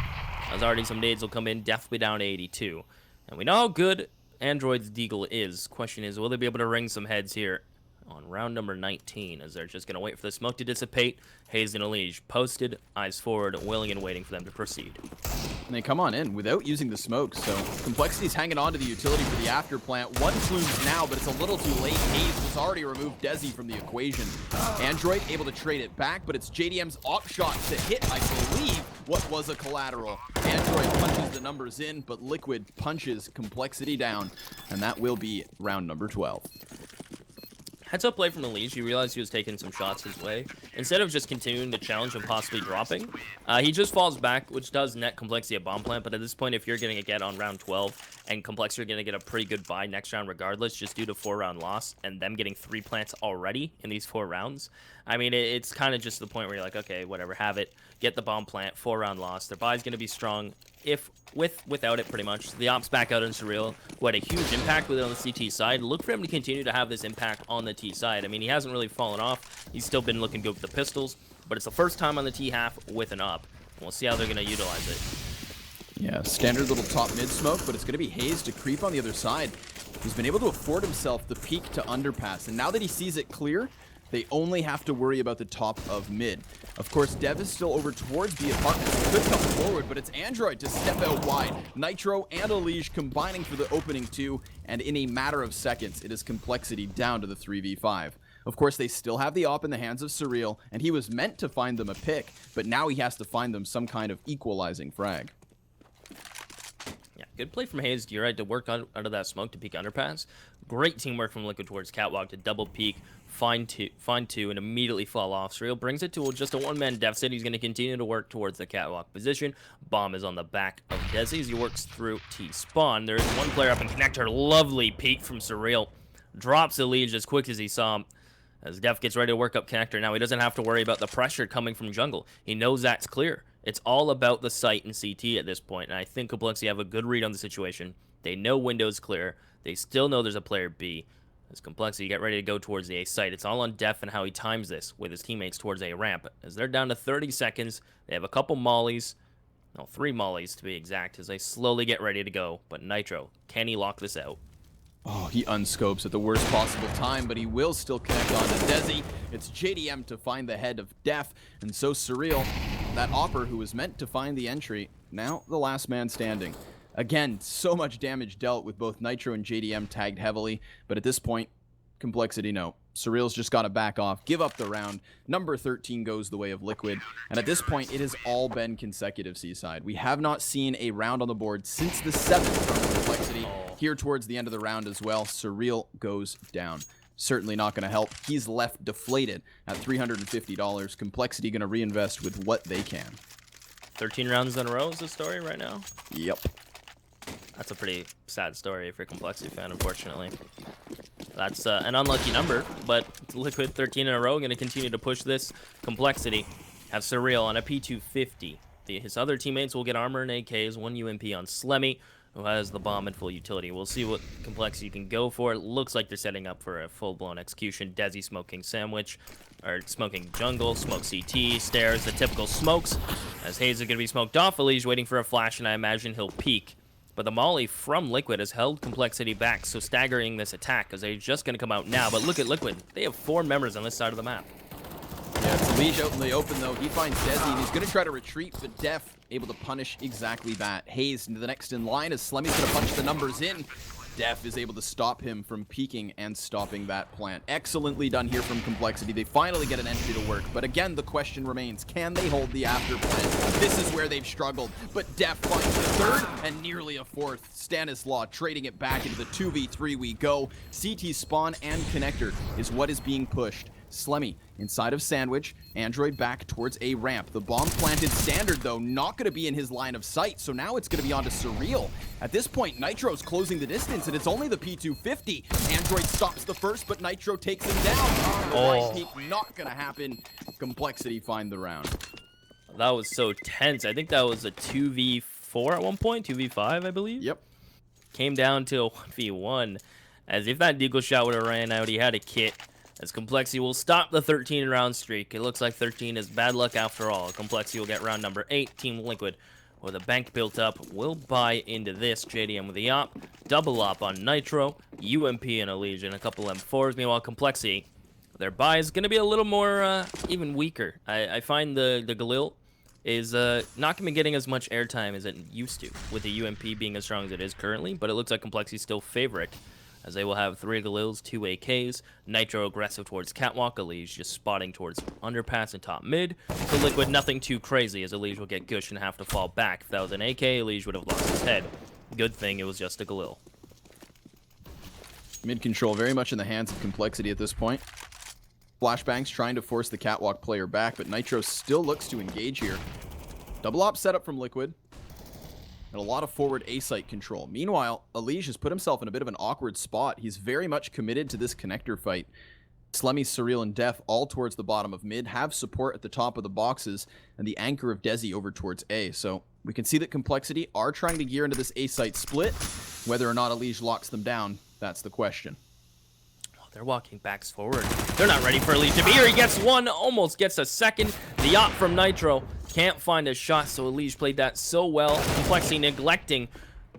As already some nades will come in, definitely down to 82. And we know how good Android's Deagle is. Question is, will they be able to ring some heads here on round number 19, as they're just going to wait for the smoke to dissipate. Hayes and Elige posted, eyes forward, willing and waiting for them to proceed. And they come on in without using the smoke, so Complexity's hanging on to the utility for the after plant. 1 plumes now, but it's a little too late. Hayes has already removed Desi from the equation. Android able to trade it back, but it's JDM's op shot to hit, I believe, what was a collateral. Android punches the numbers in, but Liquid punches Complexity down, and that will be round number 12. Heads up play from Elige. You realized he was taking some shots his way. Instead of just continuing the challenge and possibly dropping, he just falls back, which does net Complexity a bomb plant. But at this point, if you're getting a get on round 12 and Complexity are going to get a pretty good buy next round regardless, just due to 4-round loss and them getting 3 plants already in these 4 rounds, I mean, it's kind of just the point where you're like, okay, whatever, have it. Get the bomb plant, 4-round loss. Their buy's going to be strong. Without it, pretty much. The ops back out in Surreal, who had a huge impact with it on the CT side. Look for him to continue to have this impact on the T side. I mean, he hasn't really fallen off. He's still been looking good with the pistols, but it's the first time on the T half with an up. We'll see how they're going to utilize it. Yeah, standard little top mid smoke, but it's going to be Hayes to creep on the other side. He's been able to afford himself the peak to underpass, and now that he sees it clear, they only have to worry about the top of mid. Of course, Dev is still over towards the apartments. He could come forward, but it's Android to step out wide. Nitro and Elige combining for the opening 2, and in a matter of seconds, it is Complexity down to the 3v5. Of course, they still have the op in the hands of Surreal, and he was meant to find them a pick, but now he has to find them some kind of equalizing frag. Yeah, good play from Hayes. You're right to work out of that smoke to peek underpass. Great teamwork from Liquid towards Catwalk to double peek, find two, and immediately fall off. Surreal brings it to just a 1-man deficit. He's going to continue to work towards the Catwalk position. Bomb is on the back of Desi as he works through T-spawn. There is one player up in connector. Lovely peek from Surreal. Drops Elige as quick as he saw him. As Def gets ready to work up connector, now he doesn't have to worry about the pressure coming from jungle. He knows that's clear. It's all about the site and CT at this point, and I think Complexity have a good read on the situation. They know window's clear. They still know there's a player B. As complexity get ready to go towards the A site. It's all on Def and how he times this with his teammates towards A ramp. As they're down to 30 seconds, they have a couple mollies. No, 3 mollies to be exact, as they slowly get ready to go. But Nitro, can he lock this out? Oh, he unscopes at the worst possible time, but he will still connect on to Desi. It's JDM to find the head of Def, and so Surreal, that Opper who was meant to find the entry, now the last man standing. Again, so much damage dealt with both Nitro and JDM tagged heavily, but at this point, complexity no. Surreal's just got to back off, give up the round. Number 13 goes the way of Liquid, and at this point, it has all been consecutive Seaside. We have not seen a round on the board since the 7th from complexity. Here towards the end of the round as well, Surreal goes down. Certainly not going to help. He's left deflated at $350. Complexity going to reinvest with what they can. 13 rounds in a row is the story right now? Yep. That's a pretty sad story if you're a Complexity fan, unfortunately. That's an unlucky number, but Liquid 13 in a row, going to continue to push this. Complexity have Surreal on a P250. His other teammates will get armor and AKs, 1 UMP on Slemmy, who has the bomb and full utility. We'll see what Complexity can go for. It looks like they're setting up for a full-blown execution. Desi smoking sandwich, or smoking jungle, smoke CT, stairs, the typical smokes. As Hayes is going to be smoked off, Elige waiting for a flash, and I imagine he'll peek. But the molly from Liquid has held Complexity back, so staggering this attack, as they're just going to come out now. But look at Liquid. They have 4 members on this side of the map. Yeah, it's Elige out in the open, though. He finds Desi, and he's going to try to retreat, but Def able to punish exactly that. Hayes into the next in line as Slemmy's going to punch the numbers in. Def is able to stop him from peeking and stopping that plant. Excellently done here from Complexity. They finally get an entry to work, but again, the question remains, can they hold the after plant? This is where they've struggled, but Def finds the 3rd and nearly a 4th. Stanislaw trading it back into the 2v3 we go. CT spawn and connector is what is being pushed. Slemmy inside of Sandwich, Android back towards A ramp. The bomb planted standard, though, not going to be in his line of sight, so now it's going to be onto Surreal. At this point, Nitro's closing the distance, and it's only the P250. Android stops the first, but Nitro takes him down. The right peek, not going to happen. Complexity find the round. That was so tense. I think that was a 2v4 at one point, 2v5, I believe? Yep. Came down to a 1v1, as if that deagle shot would have ran out, he had a kit. As Complexity will stop the 13-round streak. It looks like 13 is bad luck after all. Complexity will get round number 8. Team Liquid, with a bank built up, will buy into this. JDM with the op. Double op on Nitro. UMP and Elige and a couple M4s. Meanwhile, Complexity, their buy is going to be a little more, even weaker. I find the Galil is not going to be getting as much airtime as it used to, with the UMP being as strong as it is currently, but it looks like Complexity still favorite, as they will have 3 Galils, 2 AKs, Nitro aggressive towards Catwalk, Elige just spotting towards underpass and top mid. For Liquid, nothing too crazy, as Elige will get Gush and have to fall back. If that was an AK, Elige would have lost his head. Good thing it was just a Galil. Mid control very much in the hands of Complexity at this point. Flashbangs trying to force the Catwalk player back, but Nitro still looks to engage here. Double op setup from Liquid. And a lot of forward A-site control. Meanwhile, Elige has put himself in a bit of an awkward spot. He's very much committed to this connector fight. Slemmy, Surreal, and Def all towards the bottom of mid, have support at the top of the boxes, and the anchor of Desi over towards A. So we can see that Complexity are trying to gear into this A-site split. Whether or not Elige locks them down, that's the question. They're walking backs forward. They're not ready for Elige to be here. He gets one, almost gets a second. The op from Nitro can't find a shot, so Elige played that so well. Complexity neglecting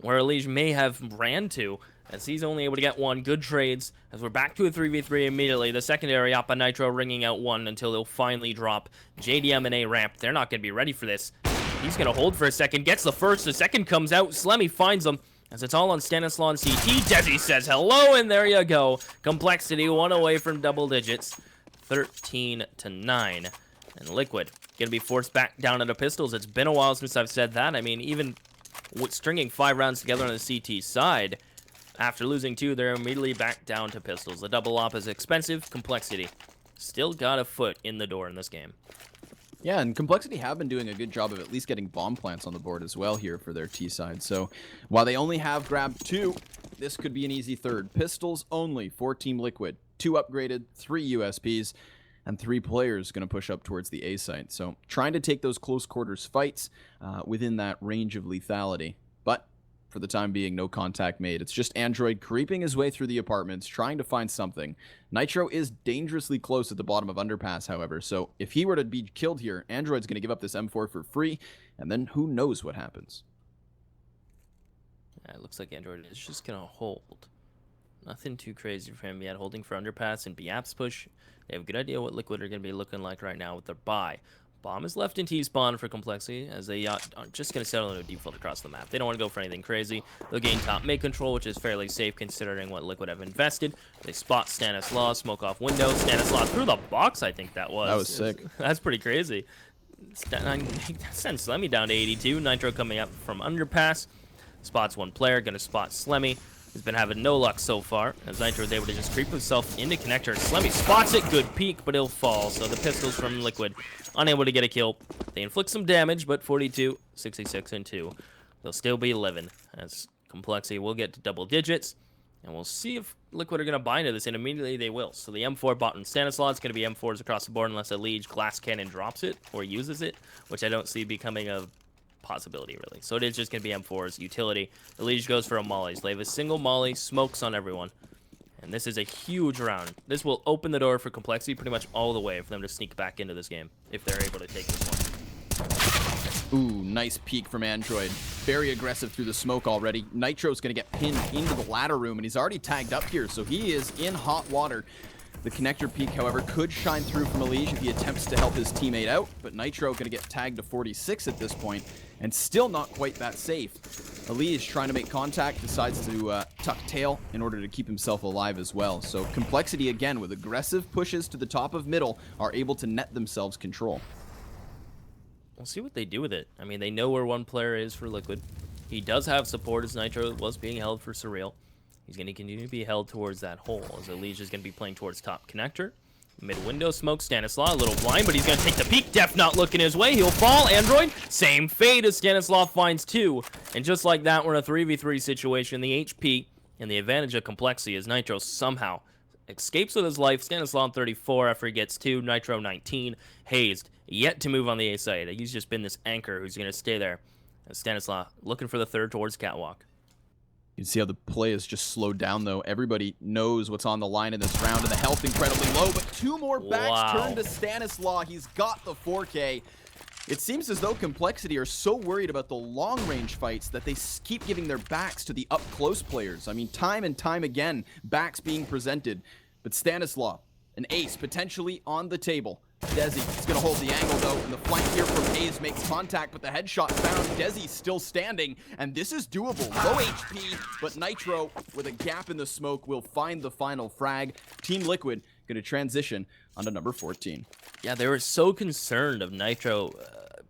where Elige may have ran to, as he's only able to get one. Good trades, as we're back to a 3v3 immediately. The secondary op on Nitro ringing out one until they'll finally drop. JDM and A ramp, they're not going to be ready for this. He's going to hold for a second, gets the first, the second comes out. Slemmy finds him, as it's all on Stanislaw and CT. Desi says hello, and there you go. Complexity one away from double digits. 13-9. And Liquid going to be forced back down into pistols. It's been a while since I've said that. I mean, even with stringing 5 rounds together on the CT side, after losing 2, they're immediately back down to pistols. The double op is expensive. Complexity still got a foot in the door in this game. Yeah, and Complexity have been doing a good job of at least getting bomb plants on the board as well here for their T side. So while they only have grabbed 2, this could be an easy third. Pistols only for Team Liquid. 2 upgraded, 3 USPs, and 3 players going to push up towards the A site. So trying to take those close quarters fights within that range of lethality. But for the time being, no contact made. It's just Android creeping his way through the apartments, trying to find something. Nitro is dangerously close at the bottom of Underpass, however, so if he were to be killed here, Android's going to give up this M4 for free, and then who knows what happens. Yeah, it looks like Android is just going to hold. Nothing too crazy for him yet, holding for Underpass and BAP's push. They have a good idea what Liquid are going to be looking like right now with their buy. Bomb is left in T-spawn for compLexity, as they are just going to settle into a default across the map. They don't want to go for anything crazy. They'll gain top mid control, which is fairly safe considering what Liquid have invested. They spot Stanislaw, smoke off window. Stanislaw through the box, I think that was. That was sick. That's pretty crazy. Sends Slemmy down to 82. Nitro coming up from Underpass. Spots one player, going to spot Slemmy. He's been having no luck so far, as Nitro is able to just creep himself into connector. Slemmy spots it, good peek, but he'll fall. So the pistols from Liquid, unable to get a kill. They inflict some damage, but 42, 66, and 2. They'll still be 11, as compLexity will get to double digits. And we'll see if Liquid are going to buy into this, and immediately they will. So the M4 bought in Stanislaw, it's going to be M4s across the board unless a Liege glass cannon drops it or uses it, which I don't see becoming a possibility, really. So it is just going to be M4's utility. The Liege goes for a molly. They have a single molly, smokes on everyone. And this is a huge round. This will open the door for compLexity pretty much all the way for them to sneak back into this game, if they're able to take this one. Ooh, nice peek from Android. Very aggressive through the smoke already. Nitro's going to get pinned into the ladder room, and he's already tagged up here, so he is in hot water. The connector peek, however, could shine through from Elige if he attempts to help his teammate out, but Nitro going to get tagged to 46 at this point, and still not quite that safe. Elige, trying to make contact, decides to tuck tail in order to keep himself alive as well. So compLexity, again, with aggressive pushes to the top of middle, are able to net themselves control. We'll see what they do with it. I mean, they know where one player is for Liquid. He does have support, as Nitro was being held for Surreal. He's going to continue to be held towards that hole, as Elige is going to be playing towards top connector. Mid-window smoke, Stanislaw, a little blind, but he's going to take the peek. Def not looking his way. He'll fall. Android, same fate as Stanislaw finds 2. And just like that, we're in a 3v3 situation. The HP and the advantage of compLexity as Nitro somehow escapes with his life. Stanislaw on 34 after he gets 2. Nitro 19. Hazed, yet to move on the A side. He's just been this anchor who's going to stay there. And Stanislaw looking for the third towards catwalk. You can see how the play is just slowed down, though. Everybody knows what's on the line in this round, and the health incredibly low, but 2 more backs turn to Stanislaw. He's got the 4K. It seems as though compLexity are so worried about the long-range fights that they keep giving their backs to the up-close players. I mean, time and time again, backs being presented. But Stanislaw, an ace, potentially on the table. Desi is going to hold the angle, though, and the flank here from Hayes makes contact, but the headshot found. Desi still standing, and this is doable. Low HP, but Nitro, with a gap in the smoke, will find the final frag. Team Liquid going to transition onto number 14. Yeah, they were so concerned of Nitro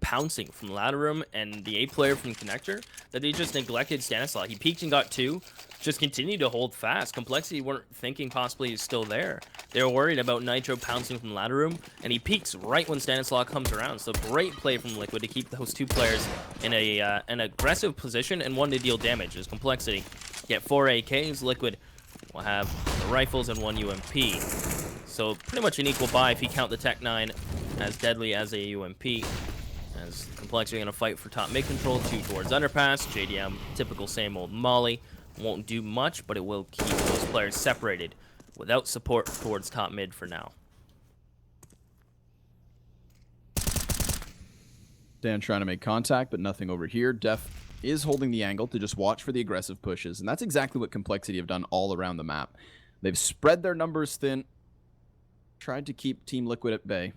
pouncing from ladder room and the A player from connector that they just neglected Stanislaw. He peeked and got 2, just continued to hold fast. compLexity weren't thinking possibly he's still there. They were worried about Nitro pouncing from ladder room, and he peeks right when Stanislaw comes around. So great play from Liquid to keep those 2 players in an aggressive position and 1 to deal damage. As compLexity get 4 AKs, Liquid will have the rifles and 1 UMP. So pretty much an equal buy if you count the Tech 9 as deadly as a UMP. As compLexity going to fight for top mid control, 2 towards underpass. JDM, typical same old molly. Won't do much, but it will keep those players separated without support towards top mid for now. Dan trying to make contact, but nothing over here. Def is holding the angle to just watch for the aggressive pushes, and that's exactly what compLexity have done all around the map. They've spread their numbers thin, tried to keep Team Liquid at bay,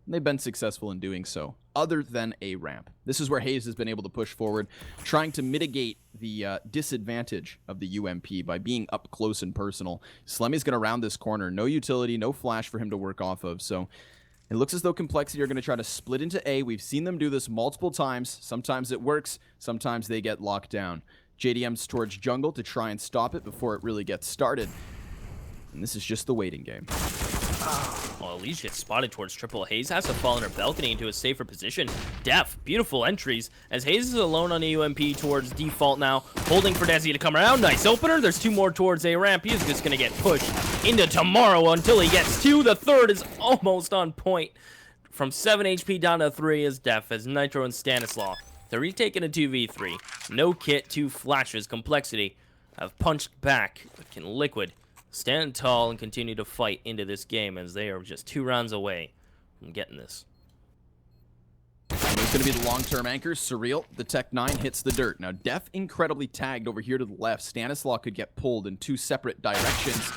and they've been successful in doing so, other than a ramp. This is where Hayes has been able to push forward, trying to mitigate the disadvantage of the UMP by being up close and personal. Slemmy's going to round this corner. No utility, no flash for him to work off of, so it looks as though compLexity are going to try to split into A. We've seen them do this multiple times. Sometimes it works, sometimes they get locked down. JDM's towards jungle to try and stop it before it really gets started. And this is just the waiting game. Well, Elige gets spotted towards triple. Hayes has to fall in her balcony into a safer position. Def, beautiful entries, as Hayes is alone on a UMP towards default now, holding for Desi to come around. Nice opener. There's 2 more towards A ramp. He is just going to get pushed into tomorrow until he gets 2. The third is almost on point. From 7 HP down to 3 is Def, as Nitro and Stanislaw They're retaking a 2v3. No kit, 2 flashes. compLexity have punched back, but can Liquid stand tall and continue to fight into this game as they are just 2 rounds away from getting this. It's going to be the long-term anchor. Surreal, the Tech 9 hits the dirt. Now, Def incredibly tagged over here to the left. Stanislaw could get pulled in 2 separate directions,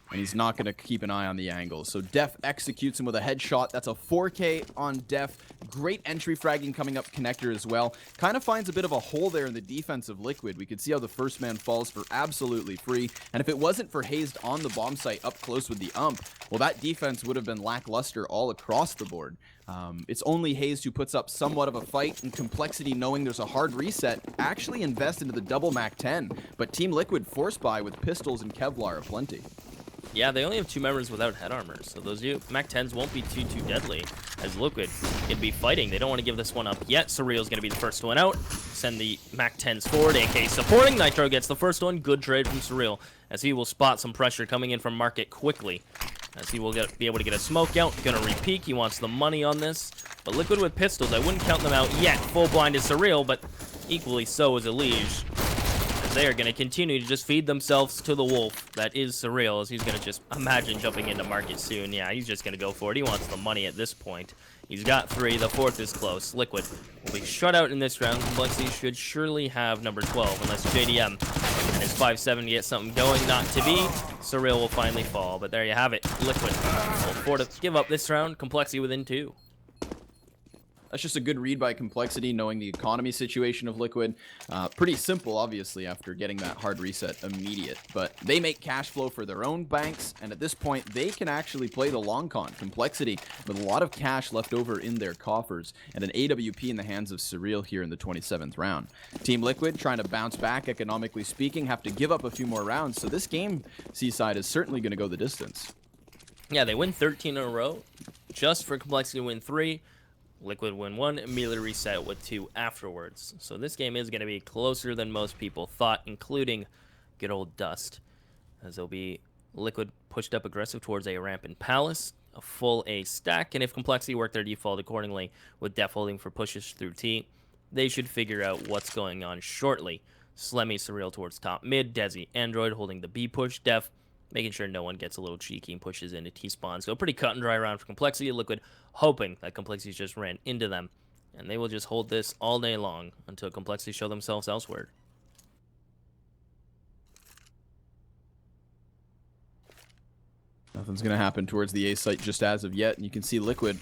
and he's not going to keep an eye on the angle. So Def executes him with a headshot. That's a 4K on Def. Great entry fragging coming up connector as well. Kind of finds a bit of a hole there in the defense of Liquid. We could see how the first man falls for absolutely free. And if it wasn't for Hazed on the bomb site up close with the ump, well, that defense would have been lackluster all across the board. It's only Hazed who puts up somewhat of a fight, and compLexity, knowing there's a hard reset, actually invest into the double Mac 10. But Team Liquid force buy with pistols and Kevlar aplenty. Yeah, they only have 2 members without head armor, so those Mac 10s won't be too deadly, as Liquid can be fighting. They don't want to give this one up yet. Surreal's going to be the first one out. Send the Mac 10s forward, AK supporting. Nitro gets the first one. Good trade from Surreal, as he will spot some pressure coming in from Market quickly, as he will be able to get a smoke out. Gonna re-peek. He wants the money on this, but Liquid with pistols, I wouldn't count them out yet. Full blind is Surreal, but equally so is Elige. They are going to continue to just feed themselves to the wolf that is Surreal, as he's going to just imagine jumping into Market soon. Yeah, he's just going to go for it. He wants the money at this point. He's got 3. The 4th is close. Liquid will be shut out in this round. compLexity should surely have number 12, unless JDM and his 5-7 get something going. Not to be. Surreal will finally fall, but there you have it. Liquid will afford to give up this round. compLexity within 2. That's just a good read by compLexity, knowing the economy situation of Liquid. Pretty simple, obviously, after getting that hard reset immediate. But they make cash flow for their own banks, and at this point, they can actually play the long con. compLexity with a lot of cash left over in their coffers, and an AWP in the hands of Surreal here in the 27th round. Team Liquid, trying to bounce back, economically speaking, have to give up a few more rounds, so this game, Seaside, is certainly going to go the distance. Yeah, they win 13 in a row, just for compLexity to win 3. Liquid win 1, immediately reset with 2 afterwards. So this game is going to be closer than most people thought, including good old Dust, as they'll be Liquid pushed up aggressive towards A ramp in Palace, a full A stack, and if compLexity work their default accordingly, with Def holding for pushes through T, they should figure out what's going on shortly. Slemmy Surreal towards top mid, Desi Android holding the B push, Def making sure no one gets a little cheeky and pushes into T-spawn. So a pretty cut and dry round for compLexity. Liquid hoping that compLexity just ran into them, and they will just hold this all day long until compLexity show themselves elsewhere. Nothing's going to happen towards the A site just as of yet, and you can see Liquid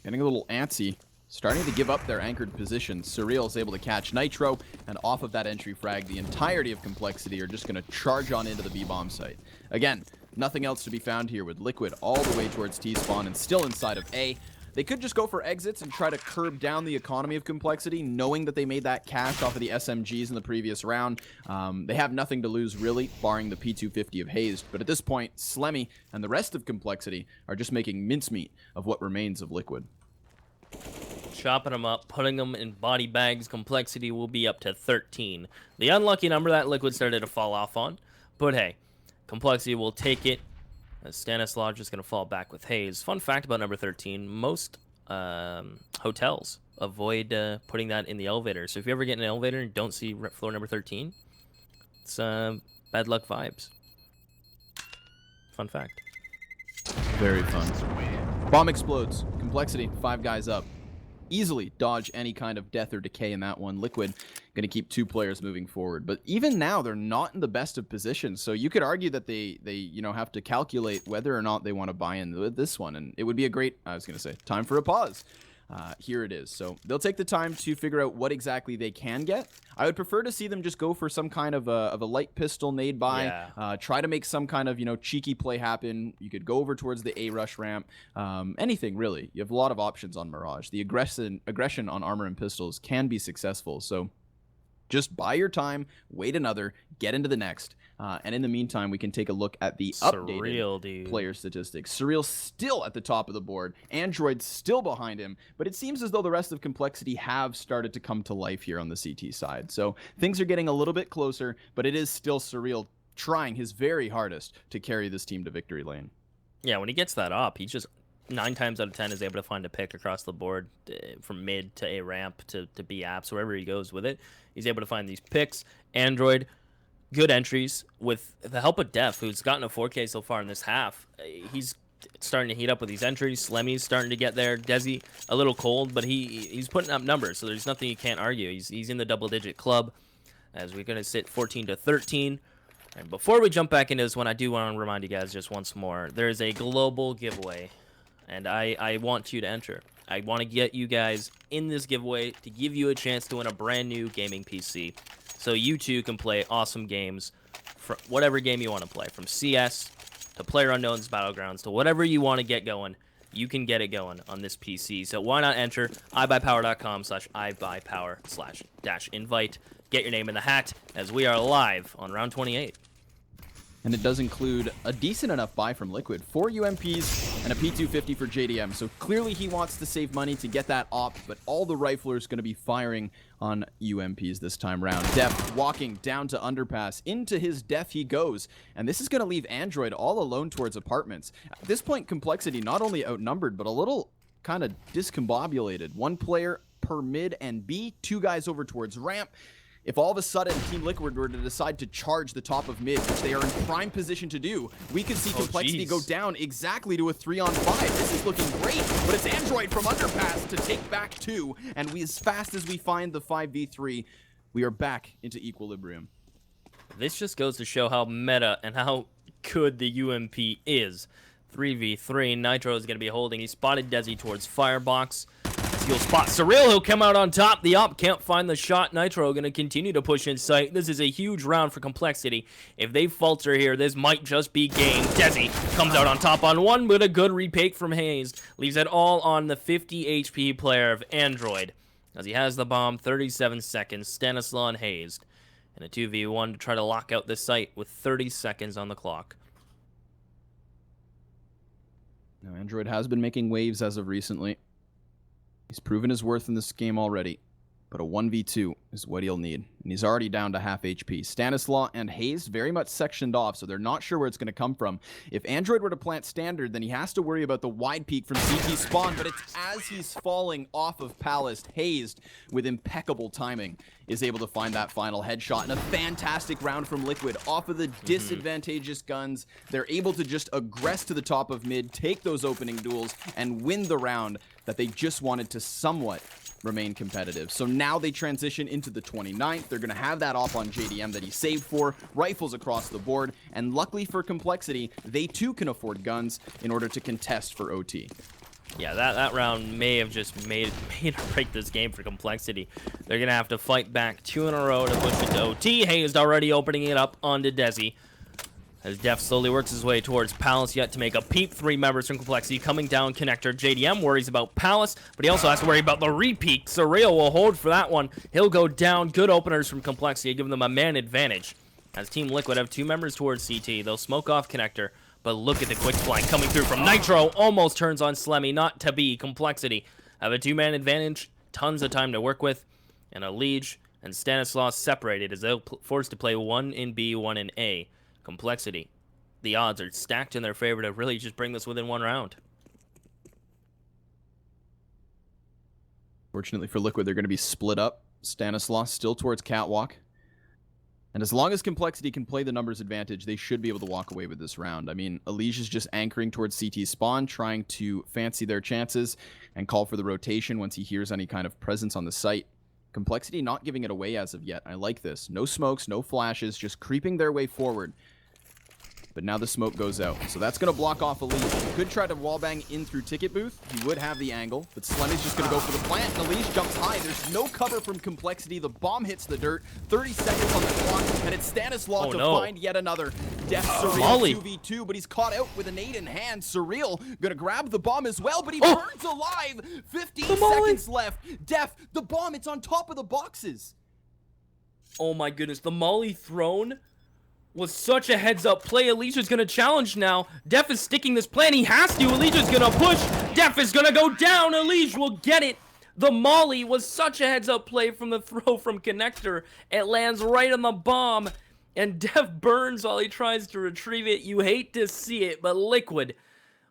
getting a little antsy, starting to give up their anchored position. Surreal is able to catch Nitro, and off of that entry frag, the entirety of compLexity are just going to charge on into the B-bomb site. Again, nothing else to be found here with Liquid all the way towards T-spawn and still inside of A. They could just go for exits and try to curb down the economy of compLexity, knowing that they made that cash off of the SMGs in the previous round. They have nothing to lose, really, barring the P250 of Hazed. But at this point, Slemmy and the rest of compLexity are just making mincemeat of what remains of Liquid. Chopping them up, putting them in body bags. compLexity will be up to 13. The unlucky number that Liquid started to fall off on. But hey, compLexity will take it, as Stanislaw just going to fall back with Haze. Fun fact about number 13, most hotels avoid putting that in the elevator. So if you ever get in an elevator and don't see floor number 13, it's bad luck vibes. Fun fact. Very fun. Bomb explodes. compLexity, 5 guys up. Easily dodge any kind of death or decay in that one. Liquid going to keep 2 players moving forward. But even now, they're not in the best of positions. So you could argue that they have to calculate whether or not they want to buy in with this one. And it would be a great, I was going to say, time for a pause. Here it is. So they'll take the time to figure out what exactly they can get. I would prefer to see them just go for some kind of a light pistol nade buy. Yeah. Try to make some kind of, cheeky play happen. You could go over towards the A rush ramp. Anything, really. You have a lot of options on Mirage. The aggression on armor and pistols can be successful. So just buy your time, wait another, get into the next. And in the meantime, we can take a look at the updated player statistics. Surreal still at the top of the board. Android still behind him. But it seems as though the rest of compLexity have started to come to life here on the CT side. So things are getting a little bit closer, but it is still Surreal trying his very hardest to carry this team to victory lane. Yeah, when he gets that up, he just 9 times out of 10 is able to find a pick across the board from mid to A ramp to B apps, wherever he goes with it. He's able to find these picks. Android, good entries with the help of Def, who's gotten a 4K so far in this half. He's starting to heat up with these entries. Slemmy's starting to get there. Desi, a little cold, but he's putting up numbers, so there's nothing you can't argue. He's in the double-digit club, as we're going to sit 14-13. And before we jump back into this one, I do want to remind you guys just once more, there is a global giveaway, and I want you to enter. I want to get you guys in this giveaway to give you a chance to win a brand new gaming PC, so you too can play awesome games, for whatever game you want to play, from CS to PlayerUnknown's Battlegrounds to whatever you want to get going. You can get it going on this PC. So why not enter ibuypower.com/ibuypower/invite. Get your name in the hat as we are live on round 28. And it does include a decent enough buy from Liquid. 4 UMPs and a P250 for JDM. So clearly he wants to save money to get that op, but all the riflers going to be firing on UMPs this time round. Def walking down to underpass. Into his Def he goes. And this is going to leave Android all alone towards apartments. At this point, complexity not only outnumbered, but a little kind of discombobulated. 1 player per mid and B, 2 guys over towards ramp. If all of a sudden Team Liquid were to decide to charge the top of mid, which they are in prime position to do, we could see complexity go down exactly to a 3-on-5. This is looking great, but it's Android from underpass to take back 2, and as fast as we find the 5v3, we are back into equilibrium. This just goes to show how meta and how good the UMP is. 3v3, Nitro is going to be holding. He spotted Desi towards Firebox. He'll spot Surreal, he'll come out on top. The op can't find the shot. Nitro going to continue to push in sight. This is a huge round for complexity. If they falter here, this might just be game. Desi comes out on top on 1, but a good retake from Hazed. Leaves it all on the 50 HP player of Android. As he has the bomb, 37 seconds. Stanislaw and Hazed. And a 2v1 to try to lock out this site with 30 seconds on the clock. Now, Android has been making waves as of recently. He's proven his worth in this game already, but a 1v2 is what he'll need, and he's already down to half HP. Stanislaw and Hazed very much sectioned off, so they're not sure where it's going to come from. If Android were to plant standard, then he has to worry about the wide peek from CT spawn, but it's as he's falling off of Palace, Hazed, with impeccable timing, is able to find that final headshot, and a fantastic round from Liquid. Off of the disadvantageous guns, they're able to just aggress to the top of mid, take those opening duels, and win the round that they just wanted to somewhat remain competitive. So now they transition into the 29th. They're going to have that op on JDM that he saved for, rifles across the board, and luckily for complexity, they too can afford guns in order to contest for OT. Yeah, that round may have just made or break this game for complexity. They're going to have to fight back 2 in a row to push into OT. Hazed already opening it up onto Desi. As Def slowly works his way towards Palace, yet to make a peep. 3 members from complexity coming down connector. JDM worries about Palace, but he also has to worry about the repeat. Surreal will hold for that one. He'll go down. Good openers from complexity, giving them a man advantage. As Team Liquid have 2 members towards CT, they'll smoke off connector. But look at the quick flank coming through from Nitro. Almost turns on Slemmy, not to be. Complexity have a 2-man advantage. Tons of time to work with. And a Liege and Stanislaw separated as they're forced to play 1 in B, 1 in A. Complexity. The odds are stacked in their favor to really just bring this within 1 round. Fortunately for Liquid, they're going to be split up. Stanislaw still towards Catwalk. And as long as complexity can play the numbers advantage, they should be able to walk away with this round. I mean, Elige is just anchoring towards CT spawn, trying to fancy their chances and call for the rotation once he hears any kind of presence on the site. Complexity not giving it away as of yet. I like this. No smokes, no flashes, just creeping their way forward. But now the smoke goes out. So that's going to block off Elige. He could try to wallbang in through Ticket Booth. He would have the angle. But Slemmy's just going to go for the plant. And Elige jumps high. There's no cover from complexity. The bomb hits the dirt. 30 seconds on the clock. And it's Stanislaw to find yet another. Def Surreal 2v2. But he's caught out with a nade in hand. Surreal going to grab the bomb as well. But he burns alive. 15 seconds left. Def, the bomb. It's on top of the boxes. Oh my goodness. The Molly thrown was such a heads-up play. Elige's gonna challenge now. Def is sticking this plan. He has to. Elige's gonna push. Def is gonna go down. Elige will get it. The Molly was such a heads-up play from the throw from connector. It lands right on the bomb, and Def burns while he tries to retrieve it. You hate to see it, but Liquid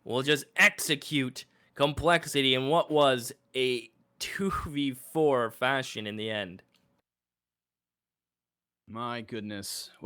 will just execute compLexity in what was a 2v4 fashion in the end. My goodness.